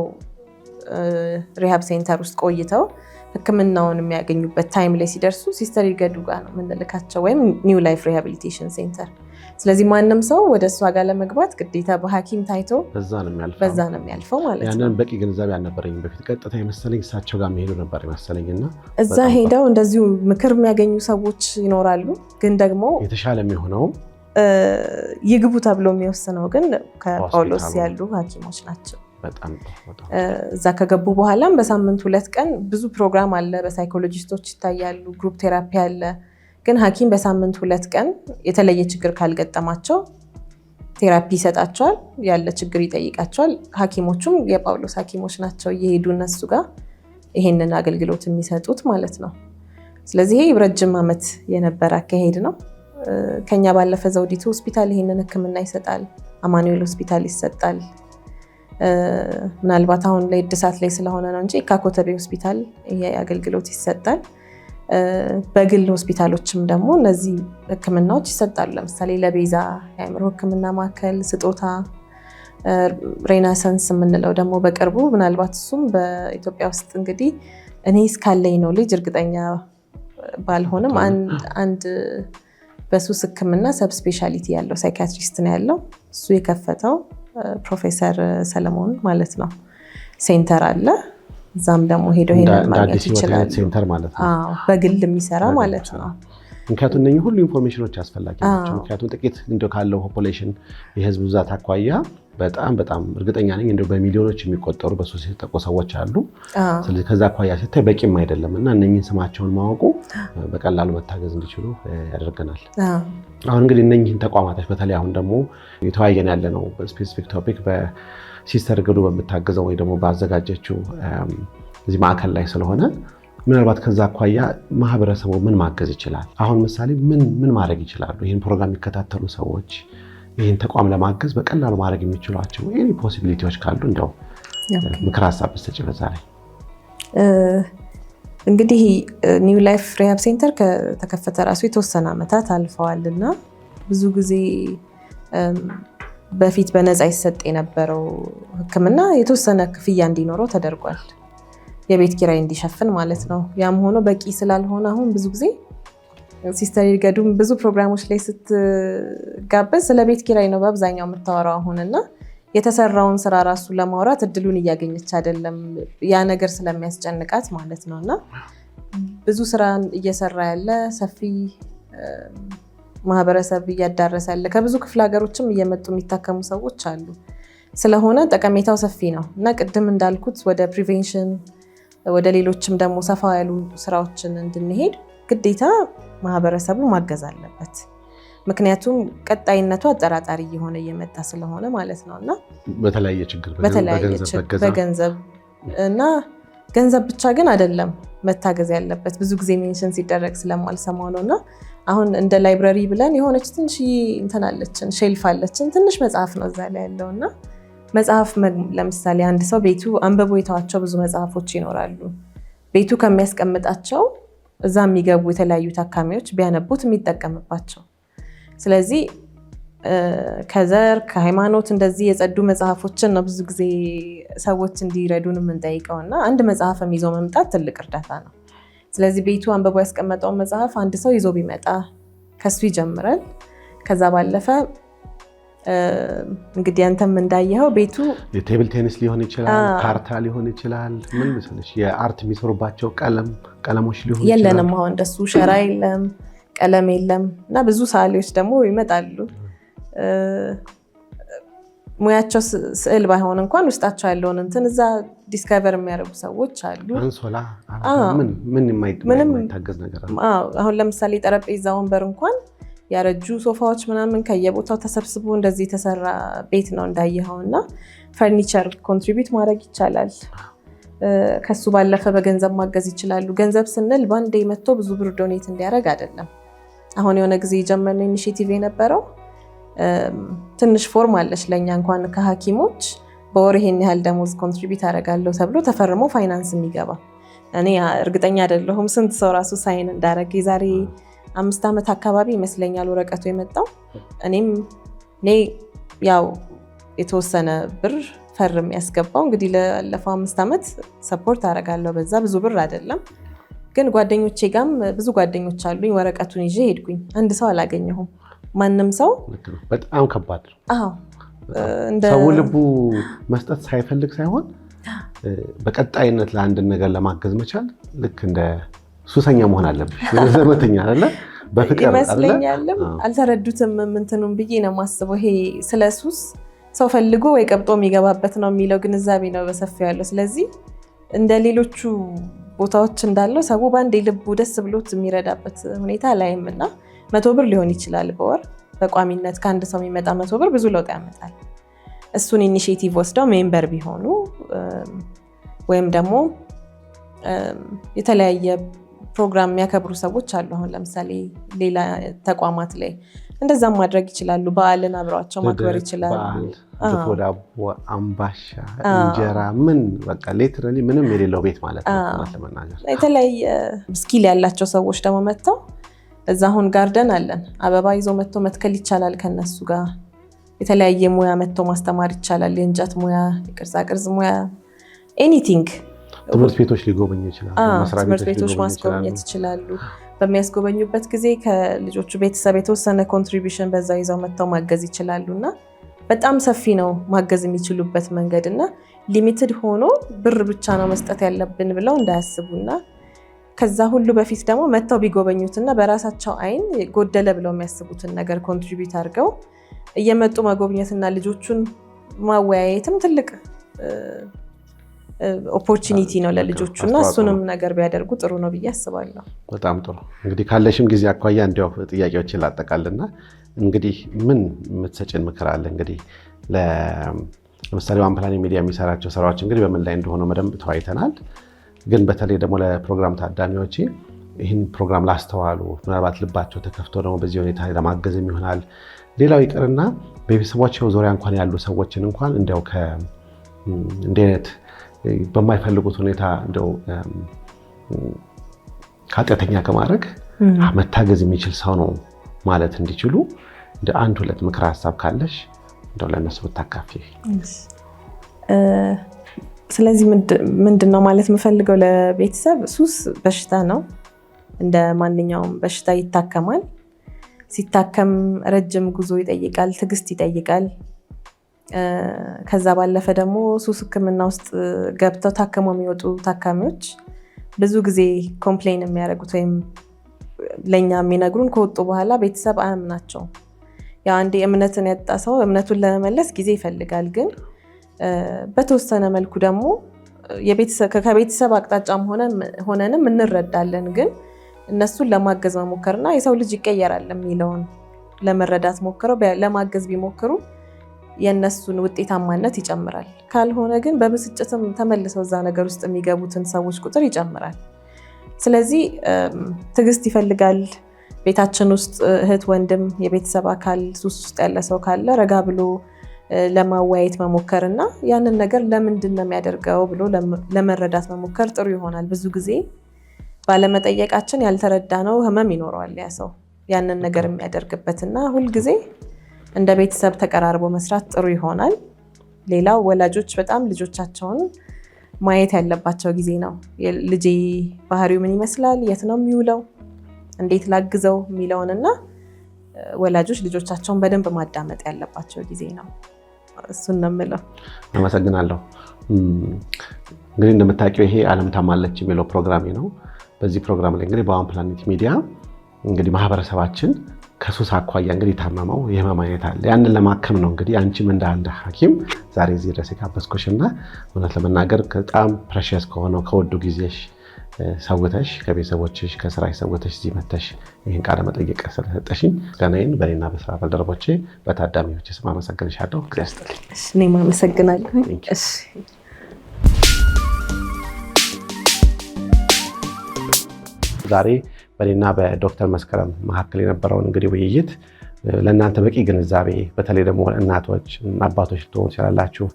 ሪሃብ ሴንተር ውስጥ ቆይተው ህክምናውን የሚያገኙበት ታይም ላይ ሲደርሱ ሲስተር ይርገዱ ጋር ነው የምንልካቸው ወይም ኒው ላይፍ ሪሃቢሊቴሽን ሴንተር። ስለዚህ ማንም ሰው ወደ እሷ ጋር ለመግባት ግዴታ በሐኪም ታይቶ በዛ ነው የሚያልፈው ማለት ነው። ያንን በቂ ግንዛቤ አልነበረኝም በፊት። ቀጥታ የመሰለኝ እሳቸው ጋር መሄዱ ነበር የመሰለኝና እዛ ሄደው እንደዚሁ ምክር የሚያገኙ ሰዎች ይኖራሉ። ግን ደግሞ የተሻለ የሚሆነው ይግቡ ተብሎ የሚወስነው ግን ከጳውሎስ ያሉ ሐኪሞች ናቸው። እዛ ከገቡ በኋላም በሳምንት 2 ቀን ብዙ ፕሮግራም አለ። በሳይኮሎጂስቶች ይታያሉ፣ ግሩፕ ቴራፒ አለ። ግን ሐኪም በሳምንት 2 ቀን የተለየ ችግር ካልገጠማቸው ቴራፒ ይሰጣቸዋል፣ ያለ ችግር ይጠይቃቸዋል። ሐኪሞቹም የጳውሎስ ሐኪሞች ናቸው እየሄዱ እነሱ ጋር ይሄንን አገልግሎት የሚሰጡት ማለት ነው። ስለዚህ ይሄ ረጅም ዓመት የነበረ አካሄድ ነው። ከኛ ባለፈ ዘውዲቱ ሆስፒታል ይሄንን ሕክምና ይሰጣል። አማኑኤል ሆስፒታል ይሰጣል። ምናልባት አሁን ላይ እድሳት ላይ ስለሆነ ነው እንጂ የካኮተቤ ሆስፒታል ይሄ አገልግሎት ይሰጣል። በግል ሆስፒታሎችም ደግሞ እነዚህ ሕክምናዎች ይሰጣሉ። ለምሳሌ ለቤዛ የአእምሮ ሕክምና ማዕከል፣ ስጦታ፣ ሬናሰንስ የምንለው ደግሞ በቅርቡ ምናልባት እሱም በኢትዮጵያ ውስጥ እንግዲህ እኔ እስካለኝ ነው ልጅ እርግጠኛ ባልሆንም አንድ በሱስ ሕክምና ሰብስፔሻሊቲ ያለው ሳይኪያትሪስት ነው ያለው። እሱ የከፈተው ፕሮፌሰር ሰለሞን ማለት ነው ሴንተር አለ። እዛም ደግሞ ሄደው ማግኘት ይችላሉ። ሴንተር ማለት ነው። በግል የሚሰራ ማለት ነው። ምክንያቱም እነኚህ ሁሉ ኢንፎርሜሽኖች አስፈላጊ ናቸው። ምክንያቱም ጥቂት እንደው ካለው ፖፑሌሽን የህዝብ ብዛት አኳያ በጣም በጣም እርግጠኛ ነኝ እንደው በሚሊዮኖች የሚቆጠሩ በሱስ የተጠቁ ሰዎች አሉ። ስለዚህ ከዛ አኳያ ሲታይ በቂም አይደለም እና እነኚህን ስማቸውን ማወቁ በቀላሉ መታገዝ እንዲችሉ ያደርገናል። አሁን እንግዲህ እነኚህን ተቋማቶች በተለይ አሁን ደግሞ የተወያየን ያለ ነው በስፔሲፊክ ቶፒክ በሲስተር ገዱ በምታገዘው ወይ ደግሞ ባዘጋጀችው እዚህ ማዕከል ላይ ስለሆነ ምናልባት ከዛ አኳያ ማህበረሰቡ ምን ማገዝ ይችላል? አሁን ምሳሌ ምን ማድረግ ይችላሉ? ይህን ፕሮግራም የሚከታተሉ ሰዎች ይህን ተቋም ለማገዝ በቀላሉ ማድረግ የሚችሏቸው ኤኒ ፖሲቢሊቲዎች ካሉ እንደው ምክር ሀሳብ ብትሰጪ በዛ ላይ። እንግዲህ ኒው ላይፍ ሪሃብ ሴንተር ከተከፈተ ራሱ የተወሰነ ዓመታት አልፈዋል እና ብዙ ጊዜ በፊት በነፃ ይሰጥ የነበረው ሕክምና የተወሰነ ክፍያ እንዲኖረው ተደርጓል። የቤት ኪራይ እንዲሸፍን ማለት ነው። ያም ሆኖ በቂ ስላልሆነ አሁን ብዙ ጊዜ ሲስተር ገዱም ብዙ ፕሮግራሞች ላይ ስትጋበዝ ስለ ቤት ኪራይ ነው በአብዛኛው የምታወራው አሁን እና የተሰራውን ስራ ራሱ ለማውራት እድሉን እያገኘች አይደለም፣ ያ ነገር ስለሚያስጨንቃት ማለት ነው። እና ብዙ ስራ እየሰራ ያለ ሰፊ ማህበረሰብ እያዳረሰ ያለ ከብዙ ክፍለ ሀገሮችም እየመጡ የሚታከሙ ሰዎች አሉ። ስለሆነ ጠቀሜታው ሰፊ ነው እና ቅድም እንዳልኩት ወደ ፕሪቬንሽን ወደ ሌሎችም ደግሞ ሰፋ ያሉ ስራዎችን እንድንሄድ ግዴታ ማህበረሰቡ ማገዝ አለበት። ምክንያቱም ቀጣይነቱ አጠራጣሪ እየሆነ እየመጣ ስለሆነ ማለት ነው እና በተለያየ ችግር በገንዘብ እና ገንዘብ ብቻ ግን አይደለም መታገዝ ያለበት። ብዙ ጊዜ ሜንሽን ሲደረግ ስለማልሰማው ነው እና አሁን እንደ ላይብረሪ ብለን የሆነች ትንሽ እንትን አለችን፣ ሼልፍ አለችን፣ ትንሽ መጽሐፍ ነው እዛ ላይ ያለው እና መጽሐፍ ለምሳሌ አንድ ሰው ቤቱ አንብቦ የተዋቸው ብዙ መጽሐፎች ይኖራሉ። ቤቱ ከሚያስቀምጣቸው እዛ የሚገቡ የተለያዩ ታካሚዎች ቢያነቡት የሚጠቀምባቸው። ስለዚህ ከዘር ከሃይማኖት እንደዚህ የጸዱ መጽሐፎችን ነው ብዙ ጊዜ ሰዎች እንዲረዱን የምንጠይቀው እና አንድ መጽሐፍም ይዞ መምጣት ትልቅ እርዳታ ነው። ስለዚህ ቤቱ አንብቦ ያስቀመጠውን መጽሐፍ አንድ ሰው ይዞ ቢመጣ ከሱ ይጀምራል። ከዛ ባለፈ እንግዲህ አንተም እንዳየኸው ቤቱ የቴብል ቴኒስ ሊሆን ይችላል፣ ካርታ ሊሆን ይችላል፣ ምን መሰለሽ የአርት የሚሰሩባቸው ቀለሞች ሊሆን ይችላል። የለንም አሁን እንደሱ ሸራ የለም፣ ቀለም የለም እና ብዙ ሰዓሊዎች ደግሞ ይመጣሉ። ሙያቸው ስዕል ባይሆን እንኳን ውስጣቸው ያለውን እንትን እዛ ዲስከቨር የሚያደርጉ ሰዎች አሉ። አንሶላ ምን የማይታገዝ ነገር አለ። አሁን ለምሳሌ ጠረጴዛ ወንበር እንኳን ያረጁ ሶፋዎች ምናምን ከየቦታው ተሰብስቦ እንደዚህ የተሰራ ቤት ነው እንዳየኸው እና ፈርኒቸር ኮንትሪቢዩት ማድረግ ይቻላል። ከሱ ባለፈ በገንዘብ ማገዝ ይችላሉ። ገንዘብ ስንል ባንዴ መጥቶ ብዙ ብር ዶኔት እንዲያደርግ አይደለም። አሁን የሆነ ጊዜ የጀመርነው ኢኒሼቲቭ የነበረው ትንሽ ፎርም አለች ለእኛ እንኳን ከሐኪሞች በወር ይሄን ያህል ደሞዝ ኮንትሪቢዩት አደርጋለሁ ተብሎ ተፈርሞ ፋይናንስ የሚገባ እኔ እርግጠኛ አይደለሁም ስንት ሰው ራሱ ሳይን እንዳደረገ። የዛሬ 5 ዓመት አካባቢ ይመስለኛል ወረቀቱ የመጣው። እኔ ያው የተወሰነ ብር ፈርም ያስገባው እንግዲህ ለለፈው 5 ዓመት ሰፖርት አደርጋለሁ። በዛ ብዙ ብር አይደለም ግን ጓደኞቼ ጋም ብዙ ጓደኞች አሉኝ። ወረቀቱን ይዤ ሄድኩኝ። አንድ ሰው አላገኘሁም። ማንም ሰው በጣም ከባድ ነው። አዎ ሰው ልቡ መስጠት ሳይፈልግ ሳይሆን በቀጣይነት ለአንድ ነገር ለማገዝ መቻል ልክ እንደ ሱሰኛ መሆን አለብሽ። ዘመተኛ አይደለ? በፍቅር ይመስለኛልም አልተረዱትም እንትኑን ብዬ ነው የማስበው። ይሄ ስለ ሱስ ሰው ፈልጎ ወይ ቀብጦ የሚገባበት ነው የሚለው ግንዛቤ ነው በሰፊው ያለው። ስለዚህ እንደ ሌሎቹ ቦታዎች እንዳለው ሰው በአንዴ ልቡ ደስ ብሎት የሚረዳበት ሁኔታ ላይም እና 100 ብር ሊሆን ይችላል በወር በቋሚነት ከአንድ ሰው የሚመጣ 100 ብር ብዙ ለውጥ ያመጣል። እሱን ኢኒሼቲቭ ወስደው ሜምበር ቢሆኑ ወይም ደግሞ የተለያየ ፕሮግራም የሚያከብሩ ሰዎች አሉ። አሁን ለምሳሌ ሌላ ተቋማት ላይ እንደዛም ማድረግ ይችላሉ። በዓልን አብረዋቸው ማክበር ይችላሉ። ድፎ ዳቦ፣ አምባሻ፣ እንጀራ ምን በቃ ሊትራሊ ምንም የሌለው ቤት ማለት ነው ለመናገር። የተለያየ ስኪል ያላቸው ሰዎች ደግሞ መጥተው እዛ አሁን ጋርደን አለን። አበባ ይዞ መጥቶ መትከል ይቻላል። ከነሱ ጋር የተለያየ ሙያ መጥቶ ማስተማር ይቻላል። የእንጨት ሙያ፣ የቅርጻቅርጽ ሙያ፣ ኤኒቲንግ። ትምህርት ቤቶች ሊጎበኙ ይችላሉ። ትምህርት ቤቶች ማስጎብኘት ይችላሉ። በሚያስጎበኙበት ጊዜ ከልጆቹ ቤተሰብ የተወሰነ ኮንትሪቢሽን በዛ ይዘው መጥተው ማገዝ ይችላሉ እና በጣም ሰፊ ነው ማገዝ የሚችሉበት መንገድ እና ሊሚትድ ሆኖ ብር ብቻ ነው መስጠት ያለብን ብለው እንዳያስቡና ከዛ ሁሉ በፊት ደግሞ መጥተው ቢጎበኙትና በራሳቸው አይን ጎደለ ብለው የሚያስቡትን ነገር ኮንትሪቢዩት አድርገው እየመጡ መጎብኘትና ልጆቹን ማወያየትም ትልቅ ኦፖርቹኒቲ ነው ለልጆቹ እና እሱንም ነገር ቢያደርጉ ጥሩ ነው ብዬ አስባለሁ። በጣም ጥሩ። እንግዲህ ካለሽም ጊዜ አኳያ እንዲያው ጥያቄዎችን ላጠቃልና እንግዲህ ምን የምትሰጭን ምክር አለ? እንግዲህ ለምሳሌ ዋን ፕላኔት ሚዲያ የሚሰራቸው ስራዎች እንግዲህ በምን ላይ እንደሆነ በደንብ ተወያይተናል። ግን በተለይ ደግሞ ለፕሮግራም ታዳሚዎች ይህን ፕሮግራም ላስተዋሉ ምናልባት ልባቸው ተከፍቶ ደግሞ በዚህ ሁኔታ ለማገዝም ይሆናል። ሌላው ይቅርና በቤተሰቦቻቸው ዙሪያ እንኳን ያሉ ሰዎችን እንኳን እንዲያው እንዲህ አይነት በማይፈልጉት ሁኔታ እንደው ኃጢአተኛ ከማድረግ መታገዝ የሚችል ሰው ነው ማለት እንዲችሉ እንደ አንድ ሁለት ምክር ሀሳብ ካለሽ እንደው ለነሱ ብታካፊ። ስለዚህ ምንድነው ማለት የምፈልገው ለቤተሰብ ሱስ በሽታ ነው። እንደ ማንኛውም በሽታ ይታከማል። ሲታከም ረጅም ጉዞ ይጠይቃል፣ ትዕግስት ይጠይቃል። ከዛ ባለፈ ደግሞ ሱስ ሕክምና ውስጥ ገብተው ታከመው የሚወጡ ታካሚዎች ብዙ ጊዜ ኮምፕሌን የሚያደርጉት ወይም ለኛ የሚነግሩን ከወጡ በኋላ ቤተሰብ አያምናቸው። ያ አንዴ እምነትን ያጣ ሰው እምነቱን ለመመለስ ጊዜ ይፈልጋል። ግን በተወሰነ መልኩ ደግሞ ከቤተሰብ አቅጣጫም ሆነንም እንረዳለን። ግን እነሱን ለማገዝ መሞከርና የሰው ልጅ ይቀየራል የሚለውን ለመረዳት ሞክረው ለማገዝ ቢሞክሩ የእነሱን ውጤታማነት ይጨምራል። ካልሆነ ግን በብስጭትም ተመልሰው እዛ ነገር ውስጥ የሚገቡትን ሰዎች ቁጥር ይጨምራል። ስለዚህ ትዕግስት ይፈልጋል። ቤታችን ውስጥ እህት፣ ወንድም፣ የቤተሰብ አካል ሱስ ውስጥ ያለ ሰው ካለ ረጋ ብሎ ለማወያየት መሞከር እና ያንን ነገር ለምንድን ነው የሚያደርገው ብሎ ለመረዳት መሞከር ጥሩ ይሆናል። ብዙ ጊዜ ባለመጠየቃችን ያልተረዳነው ህመም ይኖረዋል ያ ሰው ያንን ነገር የሚያደርግበትና ሁልጊዜ እንደ ቤተሰብ ተቀራርቦ መስራት ጥሩ ይሆናል። ሌላው ወላጆች በጣም ልጆቻቸውን ማየት ያለባቸው ጊዜ ነው። ልጄ ባህሪው ምን ይመስላል፣ የት ነው የሚውለው፣ እንዴት ላግዘው የሚለውንና ወላጆች ልጆቻቸውን በደንብ ማዳመጥ ያለባቸው ጊዜ ነው። እሱን ነው የምለው። አመሰግናለሁ። እንግዲህ እንደምታውቂው ይሄ ዓለም ታማለች የሚለው ፕሮግራሜ ነው። በዚህ ፕሮግራም ላይ እንግዲህ በዋን ፕላኔት ሚዲያ እንግዲህ ማህበረሰባችን ከሱስ አኳያ እንግዲህ ታመመው የህመም አይነት አለ። ያንን ለማከም ነው እንግዲህ አንቺም እንደ አንድ ሐኪም ዛሬ እዚህ ድረስ የጋበዝኩሽና እውነት ለመናገር በጣም ፕሬሺየስ ከሆነው ከወዱ ጊዜሽ ሰውተሽ ከቤተሰቦችሽ ከስራሽ ሰውተሽ እዚህ መተሽ ይህን ቃለ መጠይቅ ስለሰጠሽኝ ገናዬን በእኔና በስራ ባልደረቦቼ በታዳሚዎች ስም አመሰግንሻለሁ። እግዚአብሔር ይስጥልኝ። እኔም አመሰግናለሁ። ዛሬ በእኔና በዶክተር መስከረም መካከል የነበረውን እንግዲህ ውይይት ለእናንተ በቂ ግንዛቤ በተለይ ደግሞ እናቶች፣ አባቶች ልትሆኑ ስላላችሁ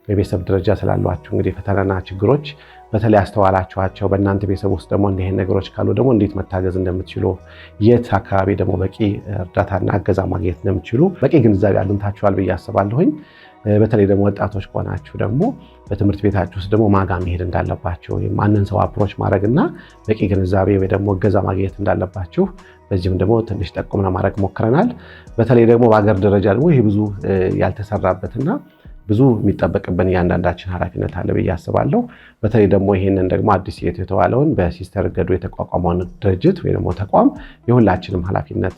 በቤተሰብ ደረጃ ስላሏችሁ እንግዲህ ፈተናና ችግሮች በተለይ አስተዋላችኋቸው በእናንተ ቤተሰብ ውስጥ ደግሞ እንዲህን ነገሮች ካሉ ደግሞ እንዴት መታገዝ እንደምትችሉ የት አካባቢ ደግሞ በቂ እርዳታና እገዛ ማግኘት እንደምትችሉ በቂ ግንዛቤ አግኝታችኋል ብዬ አስባለሁኝ። በተለይ ደግሞ ወጣቶች ከሆናችሁ ደግሞ በትምህርት ቤታችሁ ውስጥ ደግሞ ማጋ መሄድ እንዳለባችሁ ማንን ሰው አፕሮች ማድረግና በቂ ግንዛቤ ወይ ደግሞ እገዛ ማግኘት እንዳለባችሁ በዚህም ደግሞ ትንሽ ጠቁም ለማድረግ ሞክረናል። በተለይ ደግሞ በአገር ደረጃ ደግሞ ይህ ብዙ ያልተሰራበትና ብዙ የሚጠበቅብን እያንዳንዳችን ኃላፊነት አለ ብዬ አስባለሁ። በተለይ ደግሞ ይህንን ደግሞ አዲስ የተባለውን በሲስተር ገዱ የተቋቋመውን ድርጅት ወይ ደግሞ ተቋም የሁላችንም ኃላፊነት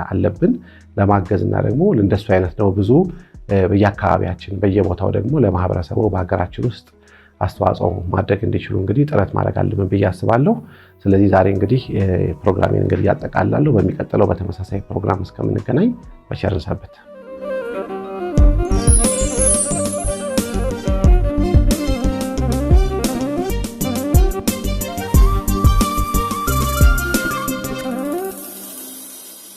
አለብን ለማገዝ እና ደግሞ እንደሱ አይነት ነው ብዙ በየአካባቢያችን በየቦታው ደግሞ ለማህበረሰቡ በሀገራችን ውስጥ አስተዋጽኦ ማድረግ እንዲችሉ እንግዲህ ጥረት ማድረግ አለብን ብዬ አስባለሁ። ስለዚህ ዛሬ እንግዲህ ፕሮግራሜን እንግዲህ ያጠቃልላለሁ። በሚቀጥለው በተመሳሳይ ፕሮግራም እስከምንገናኝ በቸር እንሰንብት።